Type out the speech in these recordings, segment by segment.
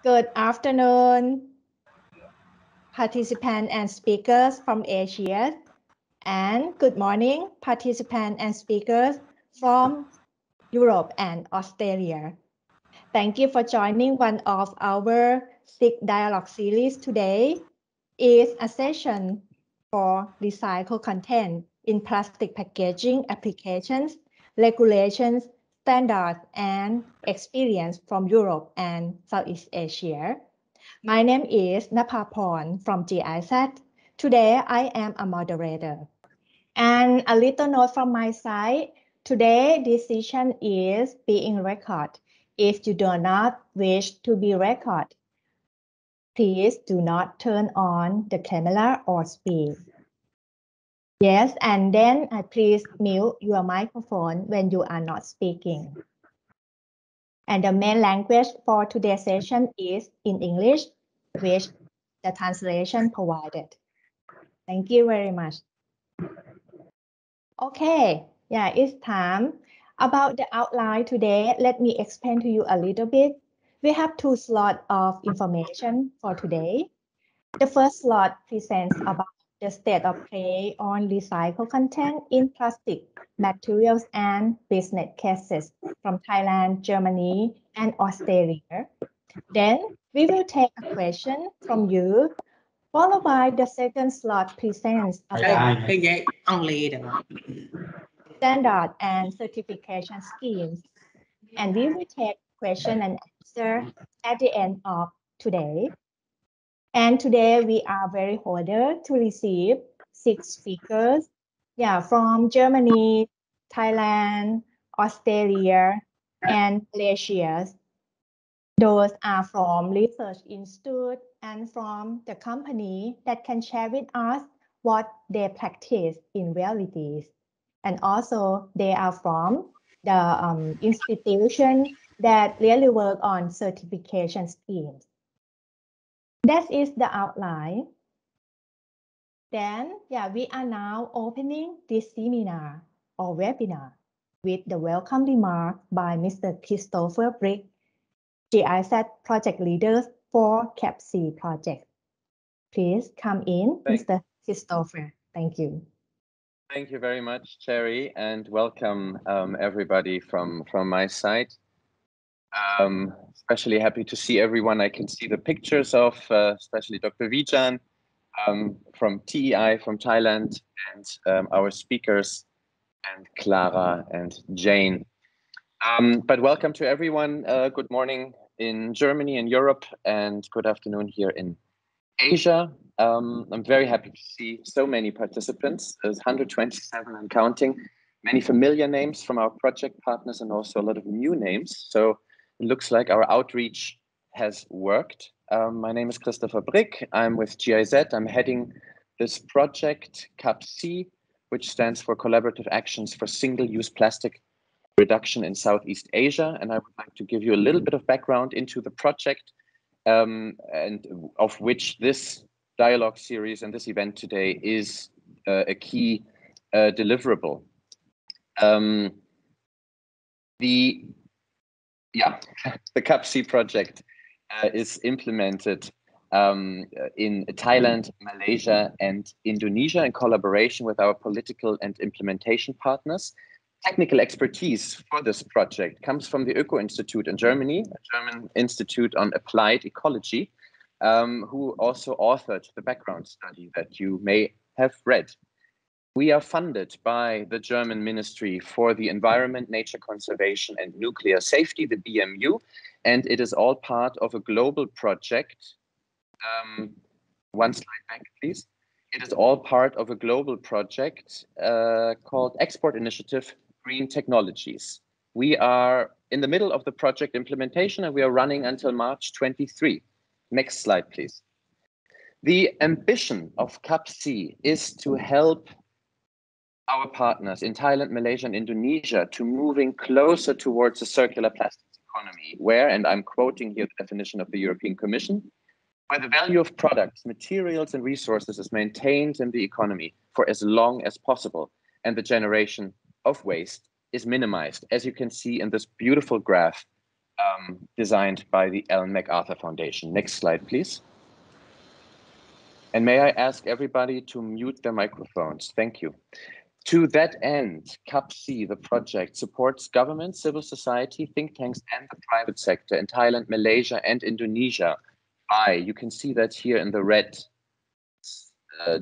Good afternoon, participants and speakers from Asia, and good morning, participants and speakers from Europe and Australia. Thank you for joining one of our 6 dialogue series today. Is a session for recycled content in plastic packaging applications, regulations, standards, and experience from Europe and Southeast Asia. My name is Napaporn from GIZ. Today, I am a moderator. And a little note from my side. Today, this session is being recorded. If you do not wish to be recorded, please do not turn on the camera or speak. Yes, and then please mute your microphone when you are not speaking. And the main language for today's session is in English, which the translation provided. Thank you very much. Okay, yeah, it's time. About the outline today, let me explain to you a little bit. We have 2 slots of information for today. The first slot presents about the state of play on recycled content in plastic materials and business cases from Thailand, Germany, and Australia. Then we will take a question from you, followed by the second slot presents about standard and certification schemes. And we will take question and answer at the end of today. And today we are very honored to receive 6 speakers, from Germany, Thailand, Australia, and Malaysia. Those are from research institute and from the company that can share with us what they practice in realities. And also they are from the institution that really work on certification schemes. That is the outline. Then, we are now opening this seminar or webinar with the welcome remark by Mr. Christopher Brick, GIZ project leader for CAPC project. Please come in, Mr. Christopher. Thank you. Thank you very much, Cherry, and welcome everybody from my side. Especially happy to see everyone. I can see the pictures of especially Dr. Vijan from TEI from Thailand, and our speakers, and Clara and Jane. But welcome to everyone. Good morning in Germany and Europe, and good afternoon here in Asia. I'm very happy to see so many participants. There's 127 and counting, many familiar names from our project partners and also a lot of new names. So it looks like our outreach has worked. My name is Christopher Brick. I'm with GIZ. I'm heading this project, CAPC, which stands for Collaborative Actions for Single-Use Plastic Reduction in Southeast Asia. And I would like to give you a little bit of background into the project, and of which this dialogue series and this event today is a key deliverable. The CAPC project is implemented in Thailand, Malaysia, and Indonesia in collaboration with our political and implementation partners. Technical expertise for this project comes from the Öko Institute in Germany, a German institute on applied ecology, who also authored the background study that you may have read. We are funded by the German Ministry for the Environment, Nature Conservation and Nuclear Safety, the BMU, and it is all part of a global project. One slide back, please. It is all part of a global project called Export Initiative Green Technologies. We are in the middle of the project implementation and we are running until March 23. Next slide, please. The ambition of CAPC is to help our partners in Thailand, Malaysia, and Indonesia to moving closer towards a circular plastics economy, where, and I'm quoting here the definition of the European Commission, where the value of products, materials, and resources is maintained in the economy for as long as possible, and the generation of waste is minimized, as you can see in this beautiful graph designed by the Ellen MacArthur Foundation. Next slide, please. And may I ask everybody to mute their microphones? Thank you. To that end, CAPC, the project, supports government, civil society, think tanks, and the private sector in Thailand, Malaysia, and Indonesia by, you can see that here in the red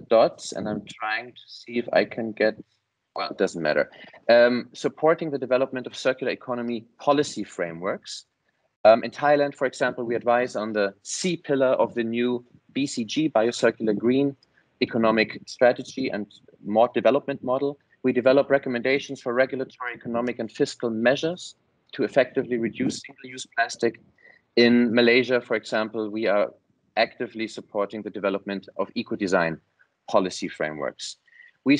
dots, and I'm trying to see if I can get, well, it doesn't matter. Supporting the development of circular economy policy frameworks. In Thailand, for example, we advise on the C pillar of the new BCG, Biocircular Green Economic Strategy and Development Model. We develop recommendations for regulatory, economic, and fiscal measures to effectively reduce single-use plastic. In Malaysia, for example, we are actively supporting the development of eco-design policy frameworks. We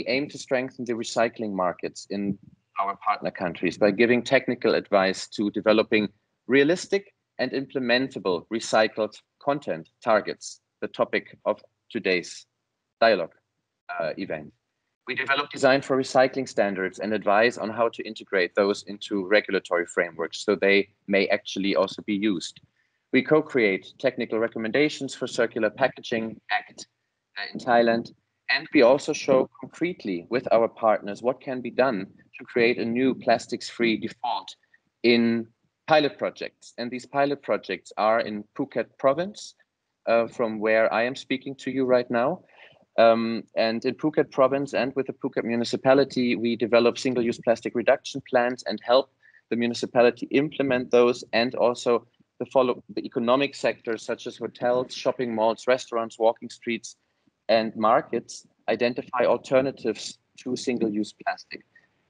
aim to strengthen the recycling markets in our partner countries by giving technical advice to developing realistic and implementable recycled content targets, the topic of today's dialogue event. We develop design for recycling standards and advise on how to integrate those into regulatory frameworks so they may actually also be used. We co-create technical recommendations for Circular Packaging Act in Thailand, and we also show concretely with our partners what can be done to create a new plastics-free default in pilot projects. And these pilot projects are in Phuket province, from where I am speaking to you right now. And in Phuket province and with the Phuket municipality, we develop single-use plastic reduction plans and help the municipality implement those, and also the economic sectors such as hotels, shopping malls, restaurants, walking streets, and markets identify alternatives to single-use plastic.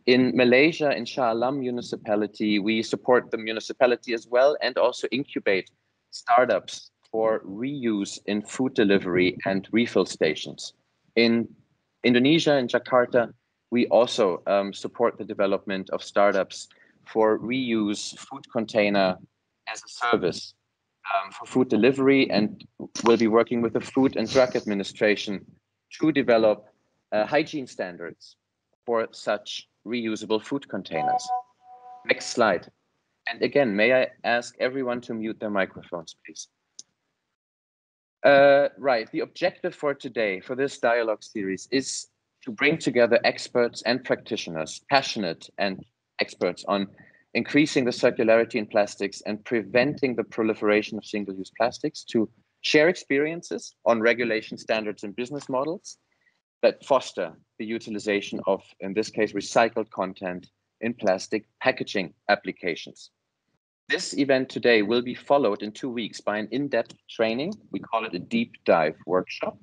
In Malaysia, in Shah Alam municipality, we support the municipality as well and also incubate startups for reuse in food delivery and refill stations. In Indonesia, in Jakarta, we also support the development of startups for reuse food container as a service for food delivery, and we'll be working with the Food and Drug Administration to develop hygiene standards for such reusable food containers. Next slide. And again, may I ask everyone to mute their microphones, please? Right, the objective for today, for this dialogue series, is to bring together experts and practitioners, passionate and experts on increasing the circularity in plastics and preventing the proliferation of single-use plastics, to share experiences on regulation standards and business models that foster the utilization of, in this case, recycled content in plastic packaging applications. This event today will be followed in 2 weeks by an in-depth training. We call it a deep dive workshop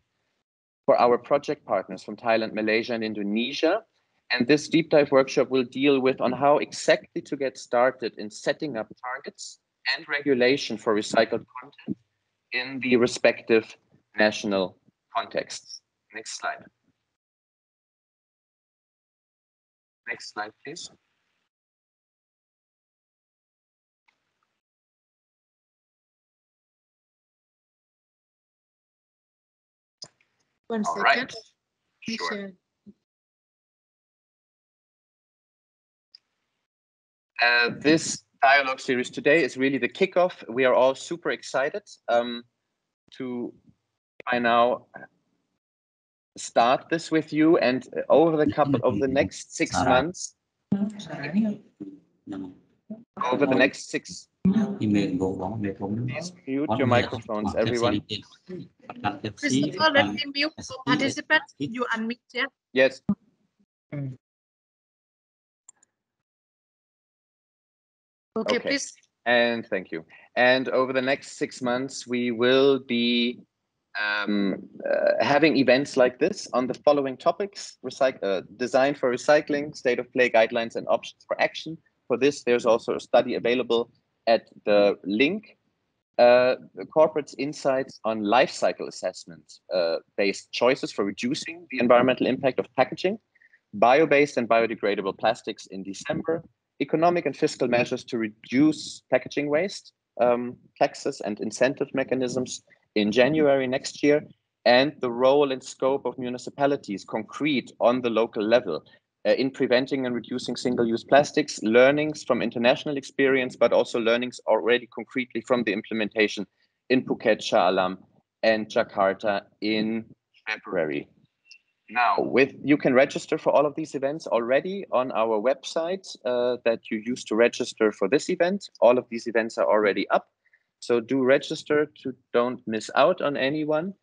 for our project partners from Thailand, Malaysia, and Indonesia. And this deep dive workshop will deal with on how exactly to get started in setting up targets and regulation for recycled content in the respective national contexts. Next slide. Next slide, please. One All second. right. Sure. This dialogue series today is really the kickoff. We are all super excited to by now start this with you, and over the next 6 months, please mute your microphones, everyone. Christopher, let me mute participants. You unmute, yeah? Yes. Okay, please. And thank you. And over the next 6 months, we will be having events like this on the following topics: design for recycling, state of play guidelines and options for action. For this, there's also a study available at the link. Corporate insights on life cycle assessment based choices for reducing the environmental impact of packaging, bio-based and biodegradable plastics in December, economic and fiscal measures to reduce packaging waste, taxes and incentive mechanisms in January next year, and the role and scope of municipalities concrete on the local level in preventing and reducing single-use plastics, learnings from international experience, but also learnings already concretely from the implementation in Phuket, Shah Alam, and Jakarta in February. Now, you can register for all of these events already on our website that you use to register for this event. All of these events are already up, so do register to don't miss out on anyone.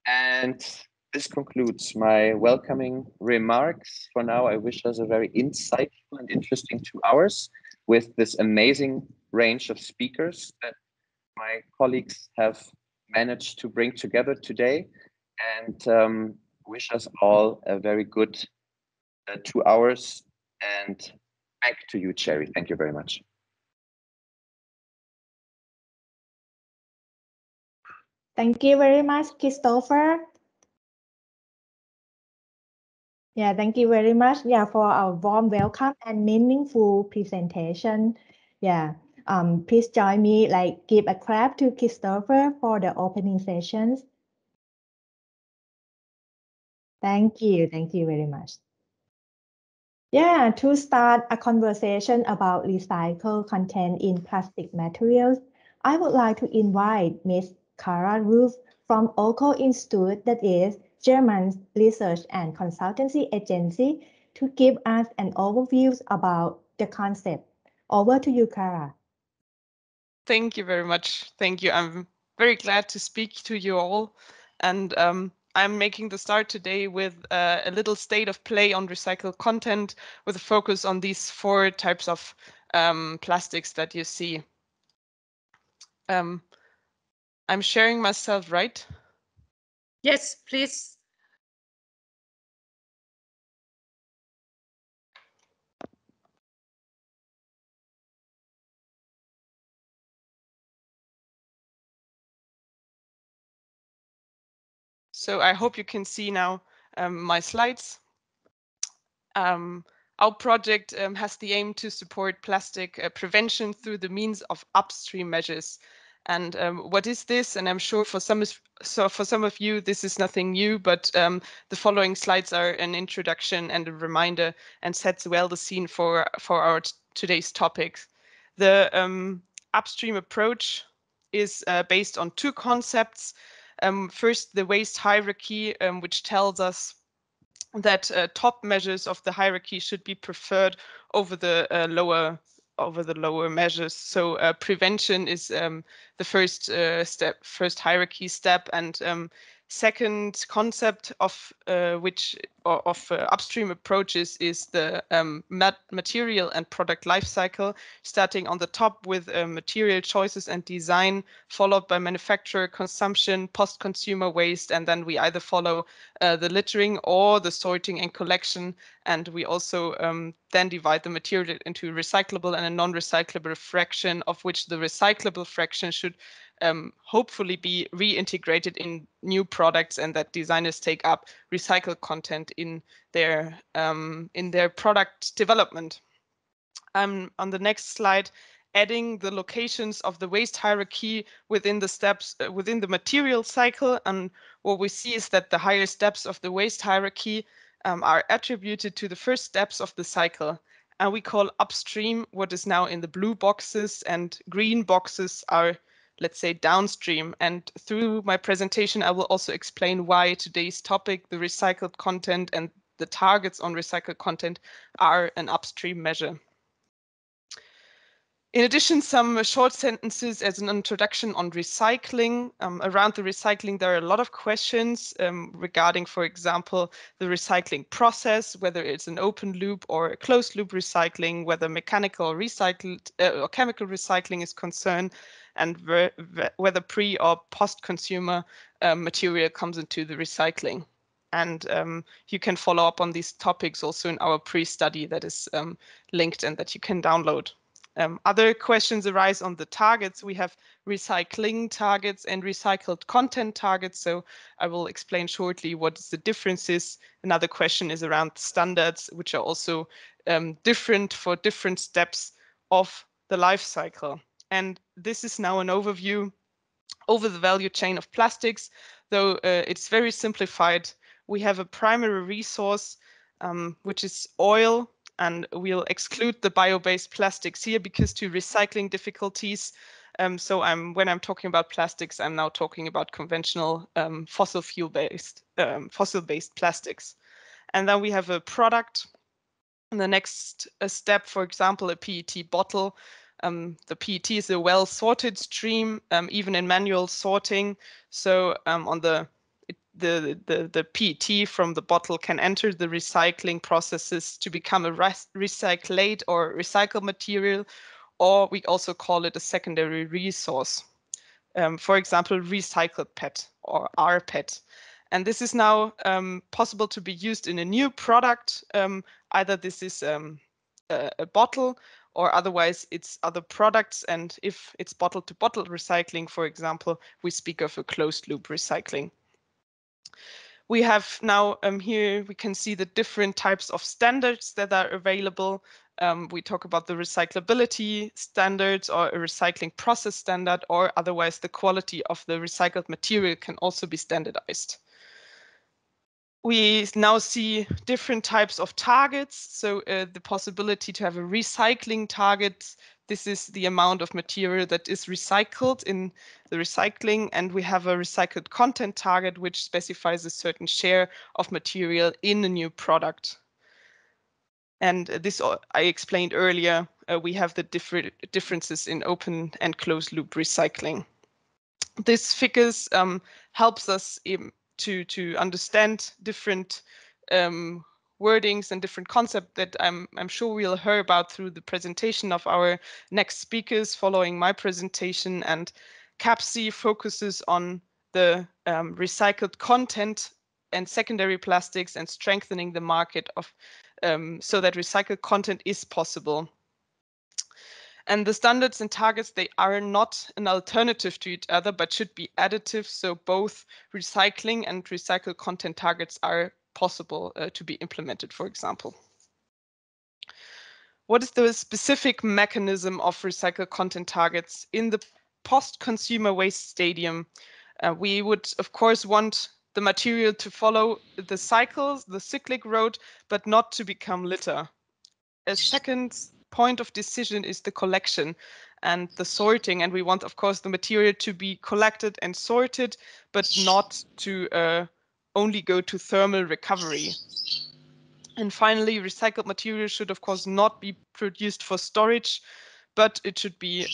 And this concludes my welcoming remarks. For now, I wish us a very insightful and interesting 2 hours with this amazing range of speakers that my colleagues have managed to bring together today, and wish us all a very good 2 hours. And back to you, Cherry. Thank you very much. Thank you very much, Christopher. Yeah, thank you very much. Yeah, for our warm welcome and meaningful presentation. Yeah, please join me, like give a clap to Christopher for the opening sessions. Thank you very much. Yeah, to start a conversation about recycled content in plastic materials, I would like to invite Ms. Kara Roof from Öko Institute, that is German's research and consultancy agency, to give us an overview about the concept. Over to you, Kara. Thank you very much. Thank you. I'm very glad to speak to you all. And I'm making the start today with a little state of play on recycled content with a focus on these 4 types of plastics that you see. I'm sharing myself, right? Yes, please. So I hope you can see now my slides. Our project has the aim to support plastic prevention through the means of upstream measures. And what is this? And I'm sure for some of you, this is nothing new, but the following slides are an introduction and a reminder and sets well the scene for our today's topics. The upstream approach is based on 2 concepts. First, the waste hierarchy, which tells us that top measures of the hierarchy should be preferred over the lower measures. So prevention is the first hierarchy step, and second concept of upstream approaches is the material and product life cycle, starting on the top with material choices and design, followed by manufacturer, consumption, post-consumer waste, and then we either follow the littering or the sorting and collection, and we also then divide the material into recyclable and a non-recyclable fraction, of which the recyclable fraction should hopefully be reintegrated in new products, and that designers take up recycled content in their product development. On the next slide, adding the locations of the waste hierarchy within the steps within the material cycle, and what we see is that the higher steps of the waste hierarchy are attributed to the first steps of the cycle, and we call upstream what is now in the blue boxes, and green boxes are, let's say, downstream. And through my presentation, I will also explain why today's topic, the recycled content and the targets on recycled content, are an upstream measure. In addition, some short sentences as an introduction on recycling. Around the recycling, there are a lot of questions regarding, for example, the recycling process, whether it's an open loop or a closed loop recycling, whether mechanical or recycled or chemical recycling is concerned, and whether pre or post-consumer material comes into the recycling. And you can follow up on these topics also in our pre-study that is linked and that you can download. Other questions arise on the targets. We have recycling targets and recycled content targets. So I will explain shortly what the difference is. Another question is around standards, which are also different for different steps of the life cycle. And this is now an overview over the value chain of plastics, though it's very simplified. We have a primary resource which is oil. And we'll exclude the bio-based plastics here because to recycling difficulties. So when I'm talking about plastics, I'm now talking about conventional fossil-based plastics. And then we have a product. And the next step, for example, a PET bottle. The PET is a well-sorted stream, even in manual sorting. So on the PET from the bottle can enter the recycling processes to become a recyclate or recycled material, or we also call it a secondary resource. For example, recycled PET or rPET. And this is now possible to be used in a new product. Either this is a bottle or otherwise it's other products. And if it's bottle-to-bottle recycling, for example, we speak of a closed-loop recycling. We have now here we can see the different types of standards that are available. We talk about the recyclability standards or a recycling process standard, or otherwise the quality of the recycled material can also be standardized. We now see different types of targets. So the possibility to have a recycling target. This is the amount of material that is recycled in the recycling. And we have a recycled content target, which specifies a certain share of material in a new product. And this I explained earlier. We have the differences in open and closed loop recycling. This figures helps us to understand different wordings and different concepts that I'm sure we'll hear about through the presentation of our next speakers following my presentation. And CAPC focuses on the recycled content and secondary plastics and strengthening the market of so that recycled content is possible. And the standards and targets, they are not an alternative to each other, but should be additive. So both recycling and recycled content targets are possible to be implemented, for example. What is the specific mechanism of recycled content targets in the post-consumer waste stadium? We would, of course, want the material to follow the cycles, the cyclic road, but not to become litter. A second point of decision is the collection and the sorting. And we want, of course, the material to be collected and sorted, but not to only go to thermal recovery. And finally, recycled material should, of course, not be produced for storage, but it should be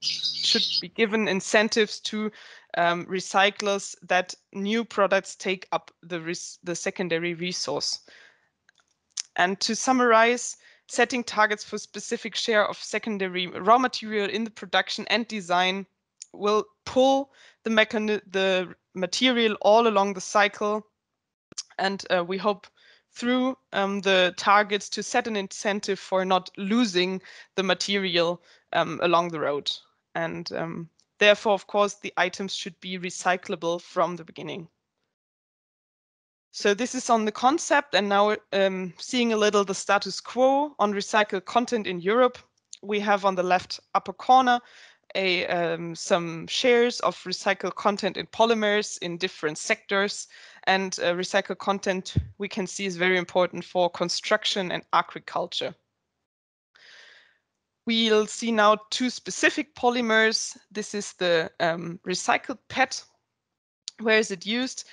should be given incentives to recyclers that new products take up the secondary resource. And to summarize, setting targets for specific share of secondary raw material in the production and design will pull the material all along the cycle. And we hope through the targets to set an incentive for not losing the material along the road. And therefore, of course, the items should be recyclable from the beginning. So this is on the concept, and now seeing a little the status quo on recycled content in Europe. We have on the left upper corner some shares of recycled content in polymers in different sectors. And recycled content, we can see, is very important for construction and agriculture. We'll see now two specific polymers. This is the recycled PET. Where is it used?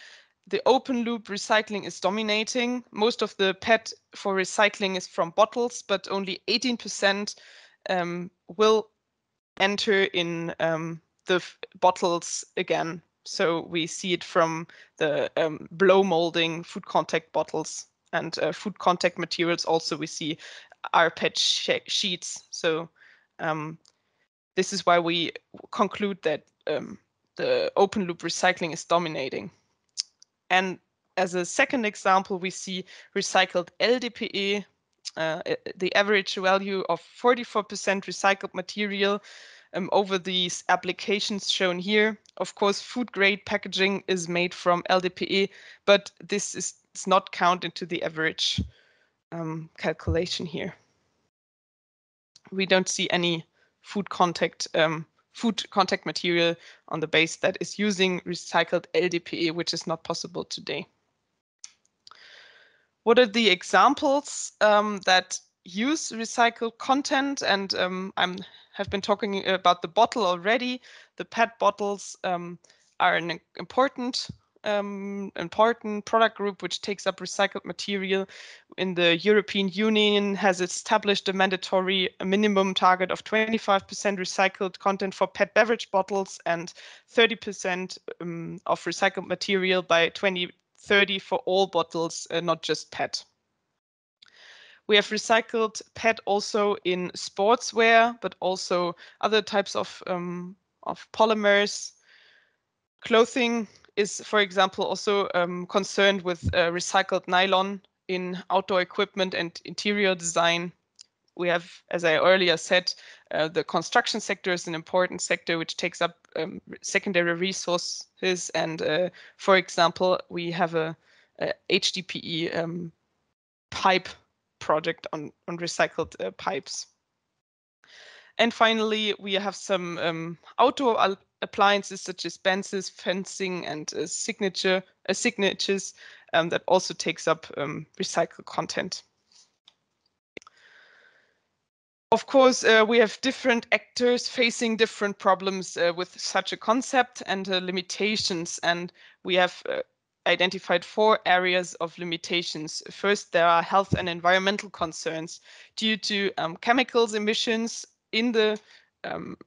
The open loop recycling is dominating. Most of the PET for recycling is from bottles, but only 18% will enter in the bottles again. So we see it from the blow molding food contact bottles and food contact materials. Also, we see rPET sheets. So this is why we conclude that the open loop recycling is dominating. And as a second example, we see recycled LDPE, the average value of 44% recycled material over these applications shown here. Of course, food grade packaging is made from LDPE, but this is not counted into the average calculation here. We don't see any food contact material on the base that is using recycled LDPE, which is not possible today. What are the examples that use recycled content? And have been talking about the bottle already. The PET bottles are an important product group which takes up recycled material. In the European Union has established a mandatory minimum target of 25% recycled content for PET beverage bottles and 30% of recycled material by 2030 for all bottles, not just PET. We have recycled PET also in sportswear, but also other types of polymers. Clothing is, for example, also concerned with recycled nylon in outdoor equipment and interior design. We have, as I earlier said, the construction sector is an important sector which takes up secondary resources. And for example, we have a HDPE pipe project on recycled pipes. And finally, we have some outdoor appliances such as benches, fencing, and signatures that also takes up recycled content. Of course, we have different actors facing different problems with such a concept and limitations, and we have identified 4 areas of limitations. First, there are health and environmental concerns due to chemicals emissions in the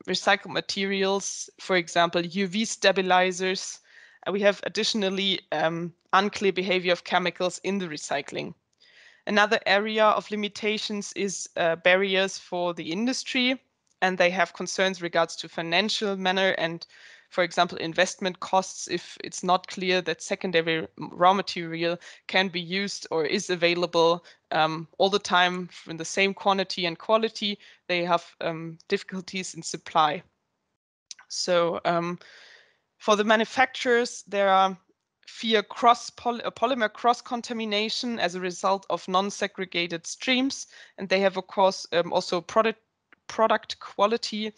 recycled materials, for example, UV stabilizers. We have additionally unclear behavior of chemicals in the recycling. Another area of limitations is barriers for the industry, and they have concerns regards to financial manner and, for example, investment costs. If it's not clear that secondary raw material can be used or is available all the time in the same quantity and quality, they have difficulties in supply. So for the manufacturers, there are fear polymer cross-contamination as a result of non-segregated streams, and they have, of course, also product quality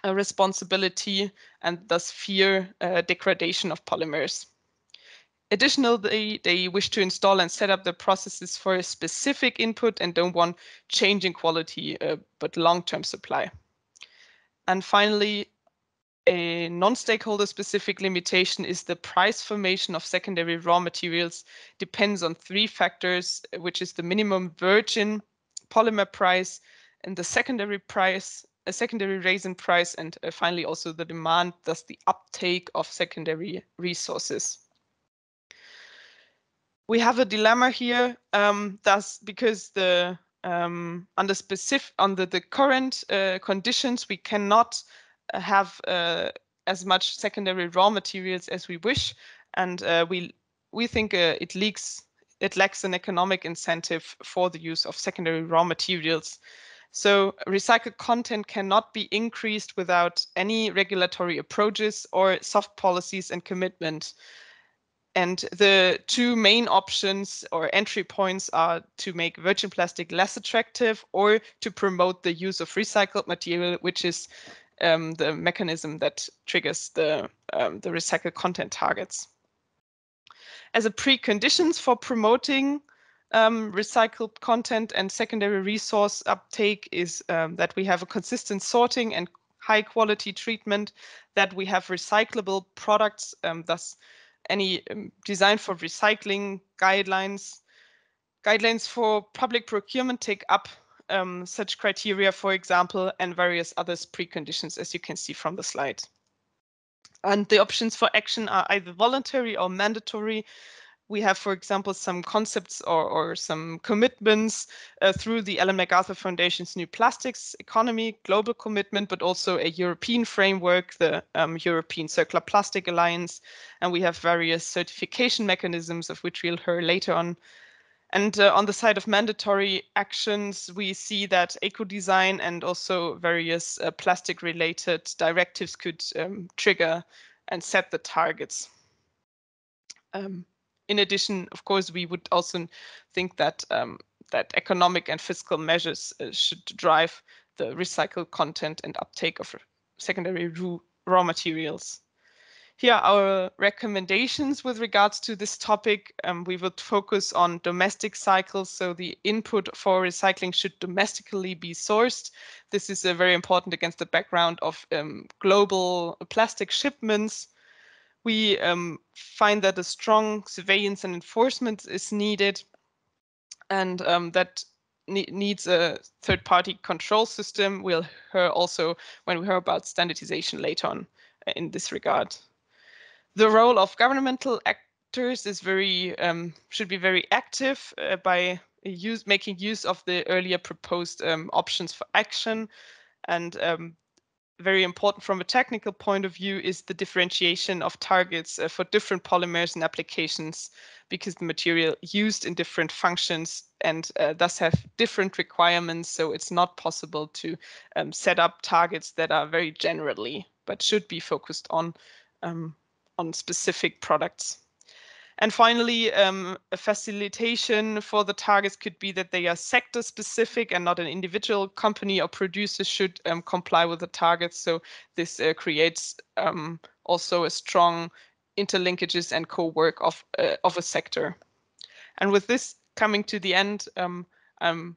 responsibility, and thus fear degradation of polymers. Additionally, they wish to install and set up the processes for a specific input and don't want change in quality, but long-term supply. And finally, a non-stakeholder specific limitation is the price formation of secondary raw materials depends on 3 factors, which is the minimum virgin polymer price and the secondary price, a secondary resin price, and finally also the demand, thus the uptake of secondary resources. We have a dilemma here, thus because the under the current conditions, we cannot have as much secondary raw materials as we wish, and we think it lacks an economic incentive for the use of secondary raw materials. So recycled content cannot be increased without any regulatory approaches or soft policies and commitment. And the 2 main options or entry points are to make virgin plastic less attractive or to promote the use of recycled material, which is the mechanism that triggers the recycled content targets. As a preconditions for promoting recycled content and secondary resource uptake is that we have a consistent sorting and high quality treatment, that we have recyclable products, thus any design for recycling guidelines. Guidelines for public procurement take up such criteria, for example, and various other preconditions, as you can see from the slide. And the options for action are either voluntary or mandatory. We have, for example, some concepts or some commitments through the Ellen MacArthur Foundation's New Plastics Economy global commitment, but also a European framework, the European Circular Plastic Alliance, and we have various certification mechanisms of which we'll hear later on. And on the side of mandatory actions, we see that eco-design and also various plastic-related directives could trigger and set the targets. In addition, of course, we would also think that that economic and fiscal measures should drive the recycled content and uptake of secondary raw materials. Here are our recommendations with regards to this topic. We would focus on domestic cycles, so the input for recycling should domestically be sourced. This is very important against the background of global plastic shipments. We find that a strong surveillance and enforcement is needed, and that needs a third-party control system. We'll hear also when we hear about standardization later on in this regard. The role of governmental actors is should be very active by making use of the earlier proposed options for action. And very important from a technical point of view is the differentiation of targets for different polymers and applications, because the material used in different functions and thus have different requirements. So it's not possible to set up targets that are very generally, but should be focused on specific products. And finally, a facilitation for the targets could be that they are sector specific and not an individual company or producer should comply with the targets. So this creates also a strong interlinkages and co-work of a sector. And with this coming to the end, I'm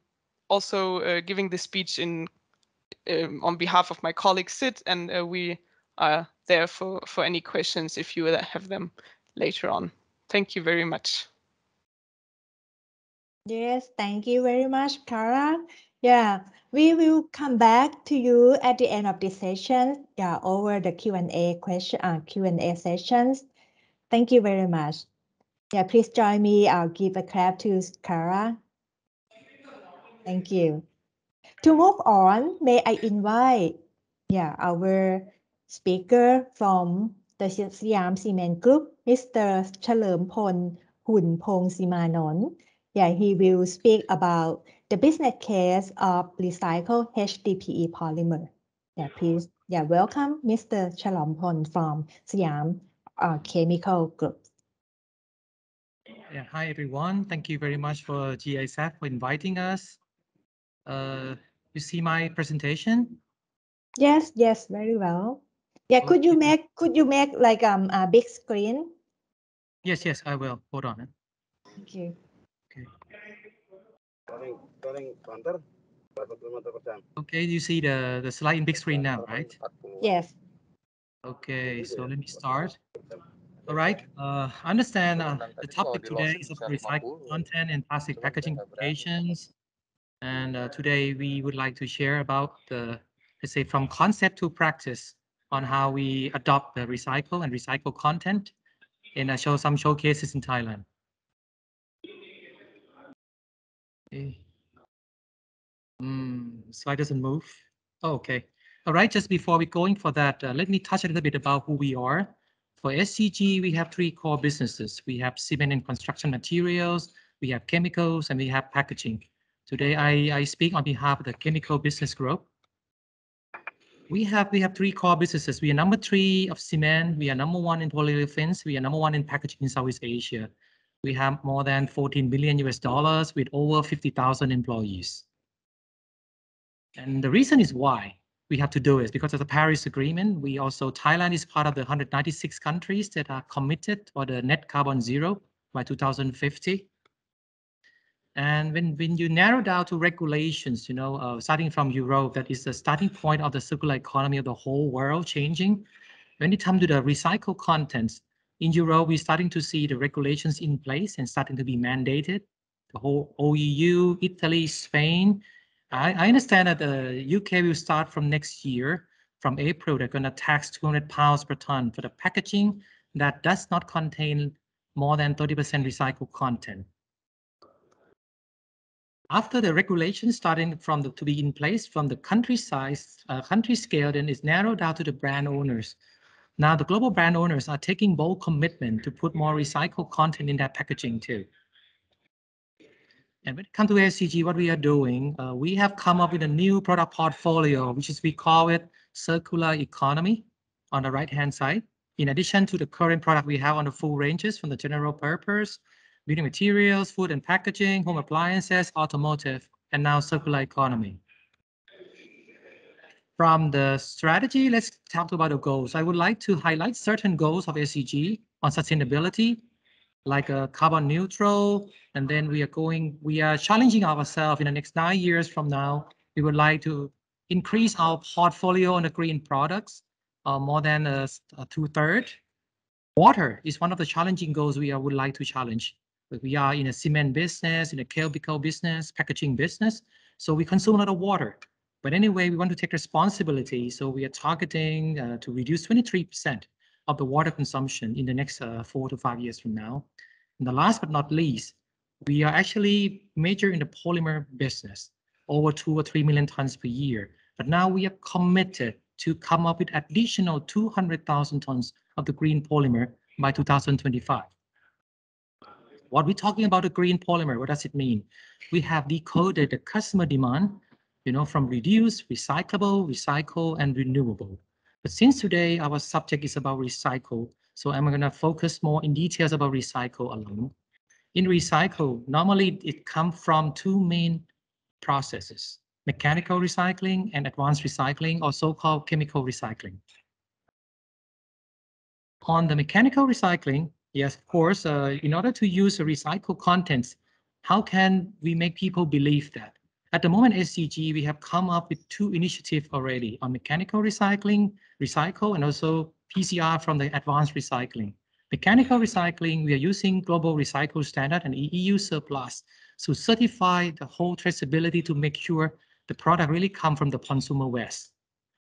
also giving this speech on behalf of my colleague Sid, and we are there for any questions if you have them later on. Thank you very much. Yes, thank you very much, Cara. Yeah, we will come back to you at the end of this session. Yeah, over the Q&A Q&A sessions. Thank you very much. Yeah, please join me. I'll give a clap to Cara. Thank you. To move on, may I invite our speaker from the Siam Cement Group, Mr. เฉลิมพล หุ่นพงศ์ศิมานนท์ he will speak about the business case of recycled HDPE polymer. Please, welcome Mr. เฉลิมพล from Siam Chemical Group. Hi everyone. Thank you very much for GISAT for inviting us. You see my presentation? Yes, very well. Yeah, okay. could you make like a big screen? Yes, I will. Hold on. Thank you. Okay, you see the slide in big screen now, right? Yes. Okay, so let me start. All right, I understand the topic today is of recycled content and plastic packaging applications. And today we would like to share about let's say from concept to practice on how we adopt the recycle content and show some showcases in Thailand. Okay. Slide doesn't move. Oh, okay. All right, just before we going for that, let me touch a little bit about who we are. For SCG, we have three core businesses. We have cement and construction materials, we have chemicals, and we have packaging. Today, I speak on behalf of the chemical business group. We have three core businesses. We are number 3 of cement. We are number 1 in polyolefins. We are number 1 in packaging in Southeast Asia. We have more than $14 billion with over 50,000 employees. And the reason is why we have to do it is because of the Paris Agreement. Thailand is part of the 196 countries that are committed for the net carbon zero by 2050. And when you narrow down to regulations, starting from Europe, that is the starting point of the circular economy of the whole world changing. When it comes to the recycled contents, in Europe, we're starting to see the regulations in place and starting to be mandated. The whole OEU, Italy, Spain. I understand that the UK will start from next year. From April, they're going to tax 200 pounds per ton for the packaging that does not contain more than 30% recycled content. After the regulations starting to be in place from the country scale, then it's narrowed down to the brand owners. Now the global brand owners are taking bold commitment to put more recycled content in that packaging too. And when it comes to SCG, what we are doing, we have come up with a new product portfolio, we call it circular economy on the right-hand side. In addition to the current product we have on the full ranges from the general purpose, building materials, food and packaging, home appliances, automotive, and now circular economy. From the strategy, let's talk about the goals. I would like to highlight certain goals of SCG on sustainability, like a carbon neutral, and then we are challenging ourselves in the next 9 years from now. We would like to increase our portfolio on the green products, more than 2/3. Water is one of the challenging goals we would like to challenge. But we are in a cement business, in a chemical business, packaging business, so we consume a lot of water. But anyway, we want to take responsibility, so we are targeting to reduce 23% of the water consumption in the next 4 to 5 years from now. And the last but not least, we are actually major in the polymer business, over 2 or 3 million tons per year. But now we are committed to come up with additional 200,000 tons of the green polymer by 2025. What we're talking about the green polymer, what does it mean? We have decoded the customer demand, from reduce, recyclable, recycle, and renewable. But since today our subject is about recycle, so I'm going to focus more in details about recycle alone. In recycle, normally it comes from two main processes: mechanical recycling and advanced recycling, or so-called chemical recycling. On the mechanical recycling, yes, of course, in order to use the recycled contents, how can we make people believe that? At the moment, SCG, we have come up with 2 initiatives already on mechanical recycling, recycle, and also PCR from the advanced recycling. Mechanical recycling, we are using Global Recycle Standard and EU Surplus to certify the whole traceability to make sure the product really comes from the consumer waste.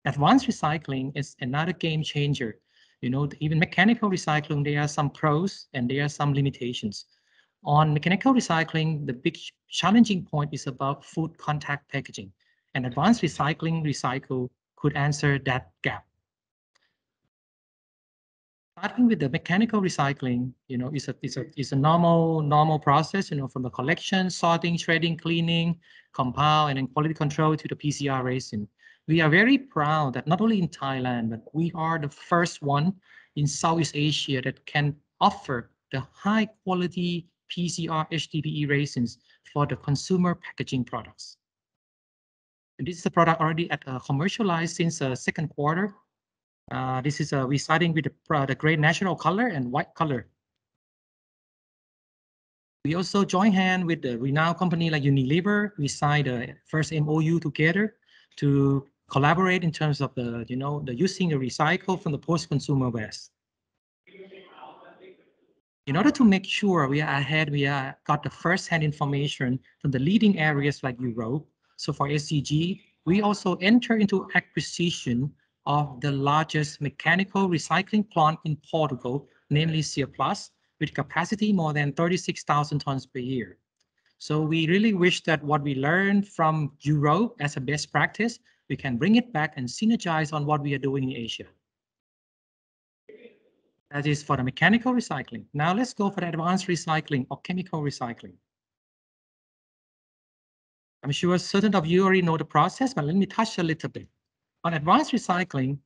Advanced recycling is another game changer. Even mechanical recycling, there are some pros and there are some limitations. On mechanical recycling, the big challenging point is about food contact packaging, and advanced recycle could answer that gap. Starting with the mechanical recycling, is a normal process, from the collection, sorting, shredding, cleaning, compound, and then quality control to the PCR resin. We are very proud that not only in Thailand, but we are the first one in Southeast Asia that can offer the high quality PCR HDPE resins for the consumer packaging products. And this is a product already commercialized since the second quarter. This is we're starting with the gray natural color and white color. We also join hand with the renowned company like Unilever. We signed the first MOU together to collaborate in terms of the using the recycle from the post-consumer waste. In order to make sure we are ahead, we got the first-hand information from the leading areas like Europe. So for SCG, we also enter into acquisition of the largest mechanical recycling plant in Portugal, namely Surplus, with capacity more than 36,000 tons per year. So we really wish that what we learned from Europe as a best practice, we can bring it back and synergize on what we are doing in Asia. That is for the mechanical recycling. Now let's go for the advanced recycling or chemical recycling. I'm sure certain of you already know the process, but let me touch a little bit. On advanced recycling,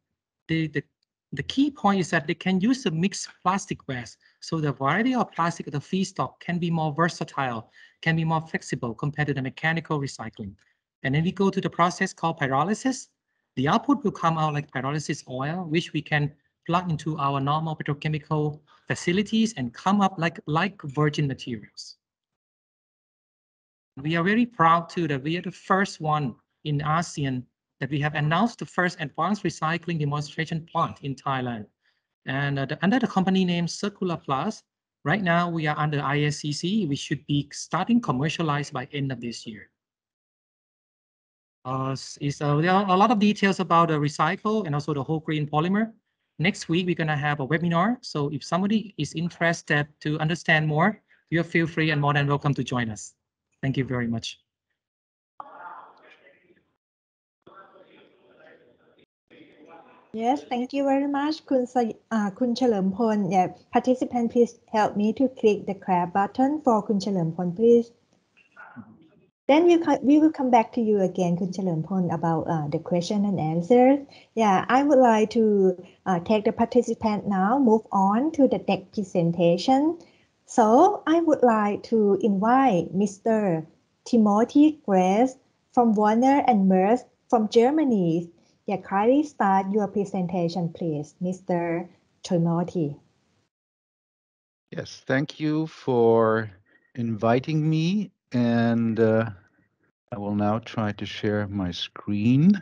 the key point is that they can use the mixed plastic waste. So the variety of plastic of the feedstock can be more versatile, can be more flexible compared to the mechanical recycling. And then we go to the process called pyrolysis. The output will come out like pyrolysis oil, which we can plug into our normal petrochemical facilities and come up like virgin materials. We are very proud too that we are the first one in ASEAN that we have announced the first advanced recycling demonstration plant in Thailand. And under the company name Circular Plus, right now we are under ISCC. We should be starting commercialized by end of this year. There are a lot of details about the recycle and also the whole green polymer. Next week, we're going to have a webinar. So if somebody is interested to understand more, you feel free and more than welcome to join us. Thank you very much. Yes, thank you very much, Kun Chalermpol. Yeah, participant, please help me to click the clap button for Kun Chalermpol, please. Then we will come back to you again, Kun Chalermpol, about the question and answer. Yeah, I would like to take the participant now, move on to the next presentation. So I would like to invite Mr. Timothy Grace from Warner and Merz from Germany. Yeah, kindly start your presentation, please, Mr. Timothy. Yes, thank you for inviting me, and I will now try to share my screen.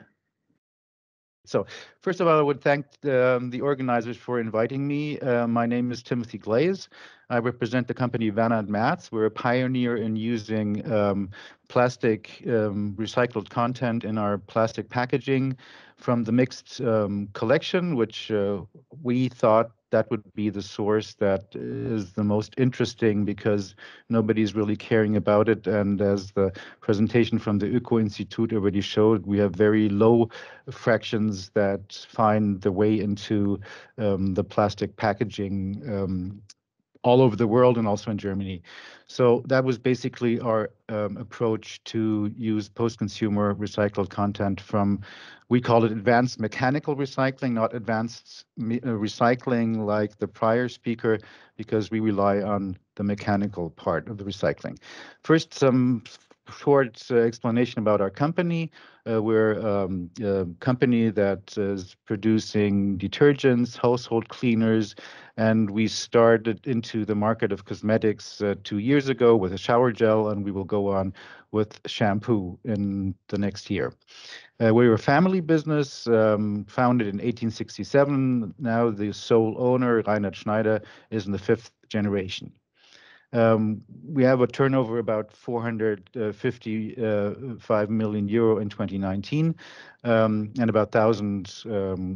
So first of all, I would thank the organizers for inviting me. My name is Timothy Glaze. I represent the company Vanna & Mats. We're a pioneer in using plastic recycled content in our plastic packaging from the mixed collection, which we thought that would be the source that is the most interesting because nobody's really caring about it. And as the presentation from the Öko Institute already showed, we have very low fractions that find the way into the plastic packaging all over the world and also in Germany. So that was basically our approach to use post-consumer recycled content from, we call it advanced mechanical recycling, not advanced recycling like the prior speaker, because we rely on the mechanical part of the recycling. First, some short explanation about our company. We're a company that is producing detergents, household cleaners, and we started into the market of cosmetics 2 years ago with a shower gel, and we will go on with shampoo in the next year. We're a family business founded in 1867. Now the sole owner, Reinhard Schneider, is in the 5th generation. We have a turnover about 455 million euro in 2019, and about 1,000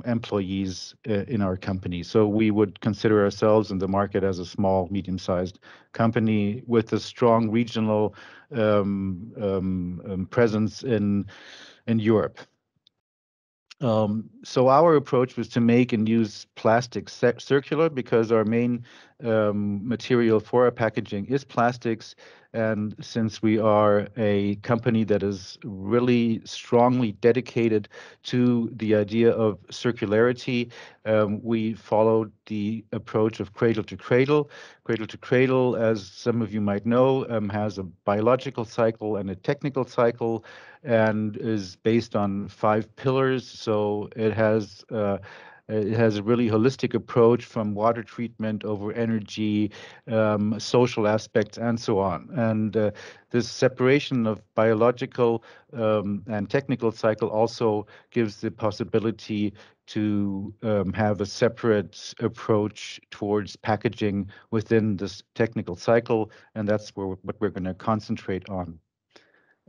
employees in our company. So we would consider ourselves in the market as a small, medium-sized company with a strong regional presence in Europe. So our approach was to make and use plastic circular because our main material for our packaging is plastics. And since we are a company that is really strongly dedicated to the idea of circularity, we followed the approach of cradle to cradle. Cradle to cradle, as some of you might know, has a biological cycle and a technical cycle, and is based on 5 pillars. So it has a really holistic approach from water treatment over energy, social aspects, and so on. And this separation of biological and technical cycle also gives the possibility to have a separate approach towards packaging within this technical cycle, and that's what we're going to concentrate on.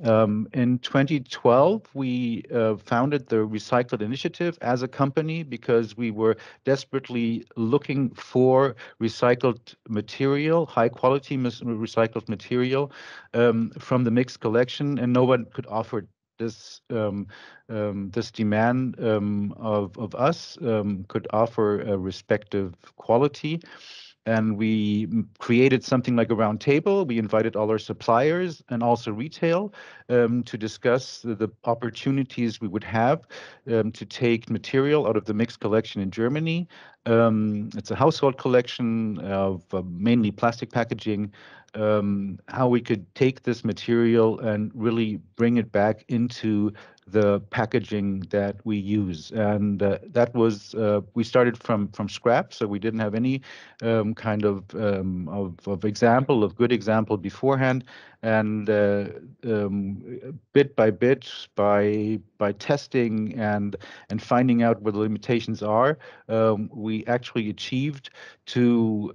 In 2012, we founded the Recycled Initiative as a company because we were desperately looking for recycled material, high quality recycled material from the mixed collection, and no one could offer this this demand of us, could offer a respective quality. And we created something like a round table. We invited all our suppliers and also retail to discuss the opportunities we would have to take material out of the mixed collection in Germany. It's a household collection of mainly plastic packaging, how we could take this material and really bring it back into the packaging that we use. And that was, we started from scratch, so we didn't have any kind of good example beforehand. And bit by bit, by testing and finding out what the limitations are, we actually achieved to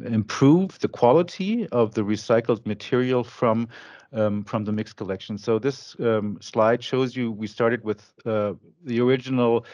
improve the quality of the recycled material from the mixed collection. So this slide shows you we started with the original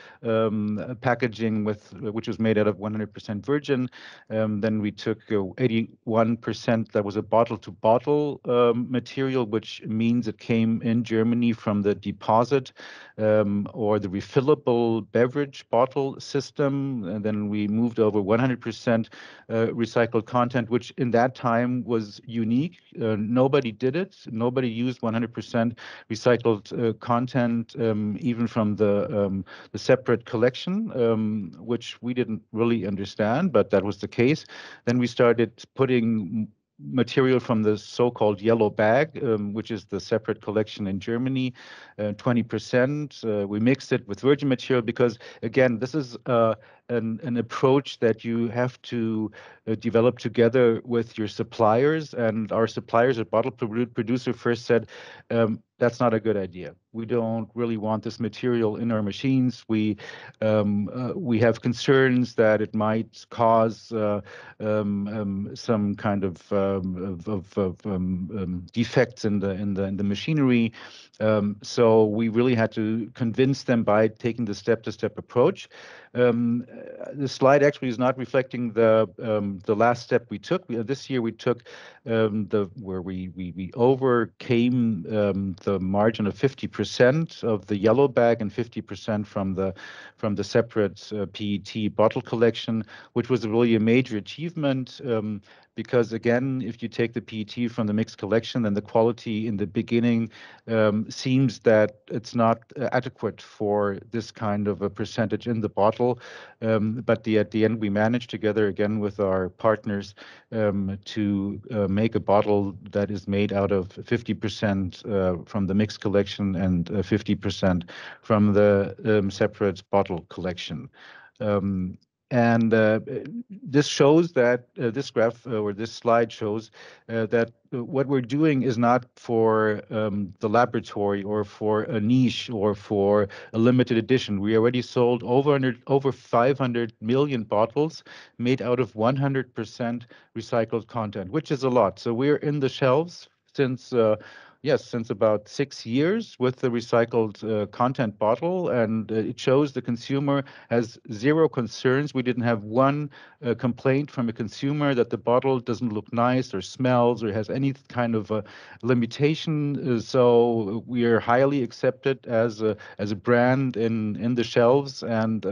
packaging which was made out of 100% virgin. Then we took 81% that was a bottle-to-bottle material, which means it came in Germany from the deposit or the refillable beverage bottle system. And then we moved over 100% recycled content, which in that time was unique. Nobody did it. Nobody used 100% recycled content, even from the separate collection, which we didn't really understand, but that was the case. Then we started putting material from the so-called yellow bag, which is the separate collection in Germany, 20%. We mixed it with virgin material because, again, this is an approach that you have to develop together with your suppliers. And our suppliers at Bottle Producer first said, that's not a good idea. We don't really want this material in our machines. We have concerns that it might cause some kind of defects in the machinery. So we really had to convince them by taking the step-to-step approach. The slide actually is not reflecting the last step we took. This year we took where we overcame the margin of 50% of the yellow bag and 50% from the separate PET bottle collection, which was really a major achievement. Because again, if you take the PET from the mixed collection, then the quality in the beginning seems that it's not adequate for this kind of a percentage in the bottle. But at the end, we managed together again with our partners to make a bottle that is made out of 50% from the mixed collection and 50% from the separate bottle collection. And this shows that this graph or this slide shows that what we're doing is not for the laboratory or for a niche or for a limited edition. We already sold over 500 million bottles made out of 100% recycled content, which is a lot. So we're in the shelves since since about 6 years with the recycled content bottle, and it shows the consumer has zero concerns. We didn't have one complaint from a consumer that the bottle doesn't look nice or smells or has any kind of limitation. So we are highly accepted as a brand in the shelves, and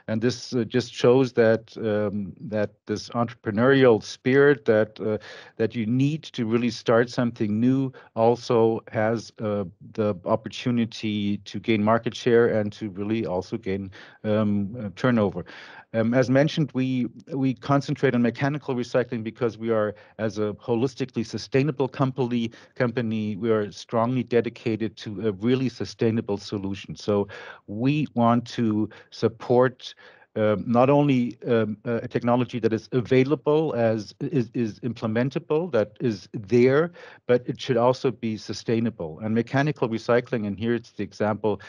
this just shows that that this entrepreneurial spirit that you need to really start something new also has the opportunity to gain market share and to really also gain turnover. As mentioned, we concentrate on mechanical recycling because we are, as a holistically sustainable company, we are strongly dedicated to a really sustainable solution. So we want to support not only a technology that is available, is implementable, that is there, but it should also be sustainable. And mechanical recycling, and here it's the example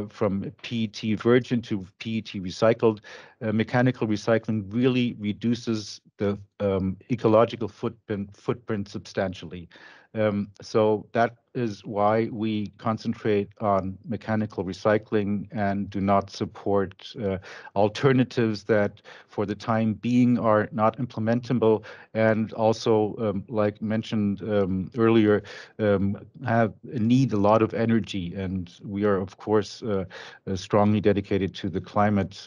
from PET virgin to PET recycled, mechanical recycling really reduces the ecological footprint substantially. So that is why we concentrate on mechanical recycling and do not support alternatives that for the time being are not implementable and also, like mentioned earlier, need a lot of energy. And we are, of course, strongly dedicated to the climate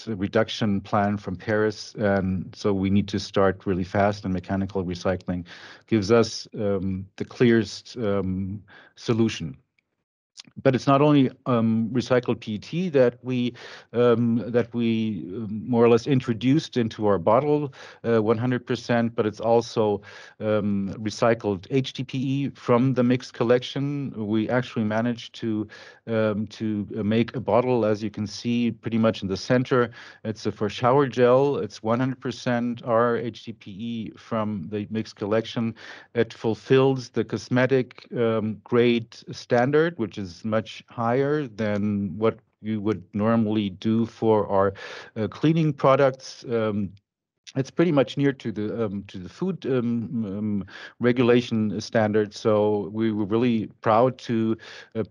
reduction plan from Paris, and so we need to start really fast, and mechanical recycling gives us the clearest solution. But it's not only recycled PET that we more or less introduced into our bottle 100%, but it's also recycled HDPE from the mixed collection. We actually managed to make a bottle, as you can see, pretty much in the center. It's for shower gel. It's 100% our HDPE from the mixed collection. It fulfills the cosmetic grade standard, which is much higher than what you would normally do for our cleaning products. It's pretty much near to the food regulation standards. So we were really proud to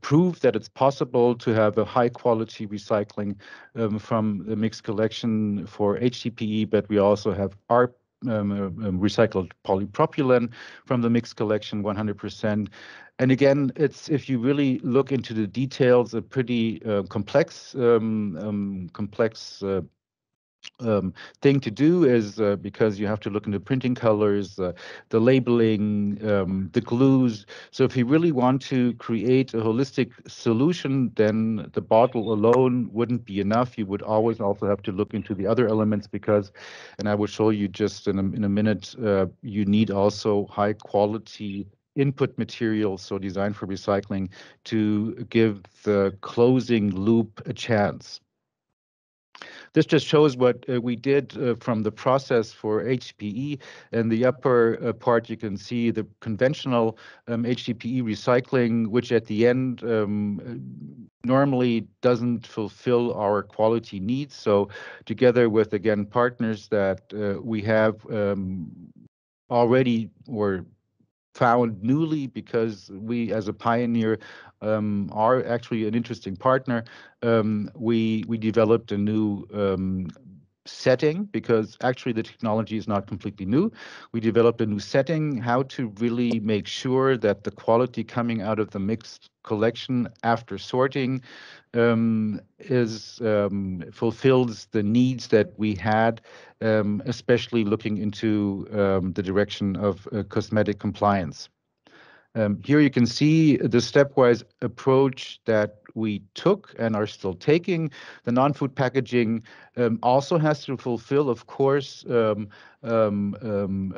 prove that it's possible to have a high quality recycling from the mixed collection for HDPE, but we also have our recycled polypropylene from the mixed collection 100%. And again, it's, if you really look into the details, a pretty complex thing to do is because you have to look into printing colors, the labeling, the glues. So if you really want to create a holistic solution, then the bottle alone wouldn't be enough. You would always also have to look into the other elements because, and I will show you just in a minute, you need also high quality input materials, so designed for recycling, to give the closing loop a chance. This just shows what we did from the process for HDPE. In the upper part, you can see the conventional HDPE recycling, which at the end normally doesn't fulfill our quality needs. So together with, again, partners that we have already or found newly, because we as a pioneer are actually an interesting partner. We developed a new setting, because actually the technology is not completely new. We developed a new setting, how to really make sure that the quality coming out of the mixed collection after sorting fulfills the needs that we had, especially looking into the direction of cosmetic compliance. Here you can see the stepwise approach that we took and are still taking. The non-food packaging also has to fulfill, of course,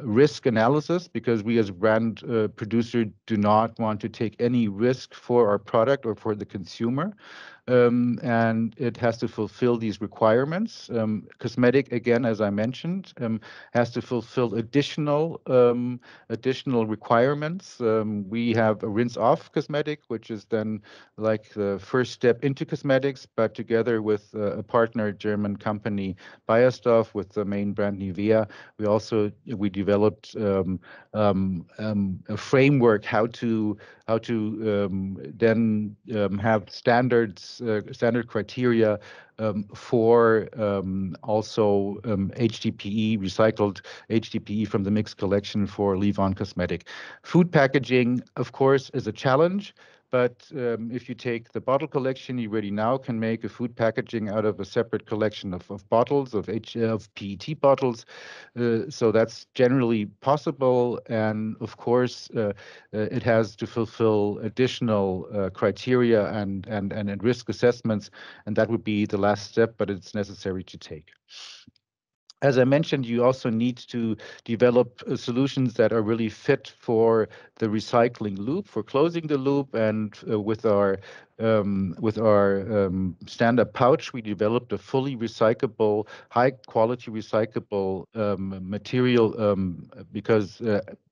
risk analysis, because we as a brand producer do not want to take any risk for our product or for the consumer. And it has to fulfill these requirements. Cosmetic, again, as I mentioned, has to fulfill additional requirements. We have a rinse-off cosmetic, which is then like the first step into cosmetics, but together with a partner German company, Beiersdorf, with the main brand Nivea, we developed a framework how to then have standard criteria for also HDPE, recycled HDPE from the mixed collection for leave-on cosmetic. Food packaging, of course, is a challenge. But if you take the bottle collection, you already now can make a food packaging out of a separate collection of bottles, of PET bottles. So that's generally possible. And of course, it has to fulfill additional criteria and risk assessments. And that would be the last step, but it's necessary to take. As I mentioned, you also need to develop solutions that are really fit for the recycling loop, for closing the loop. And with our stand-up pouch, we developed a fully recyclable, high-quality recyclable material, because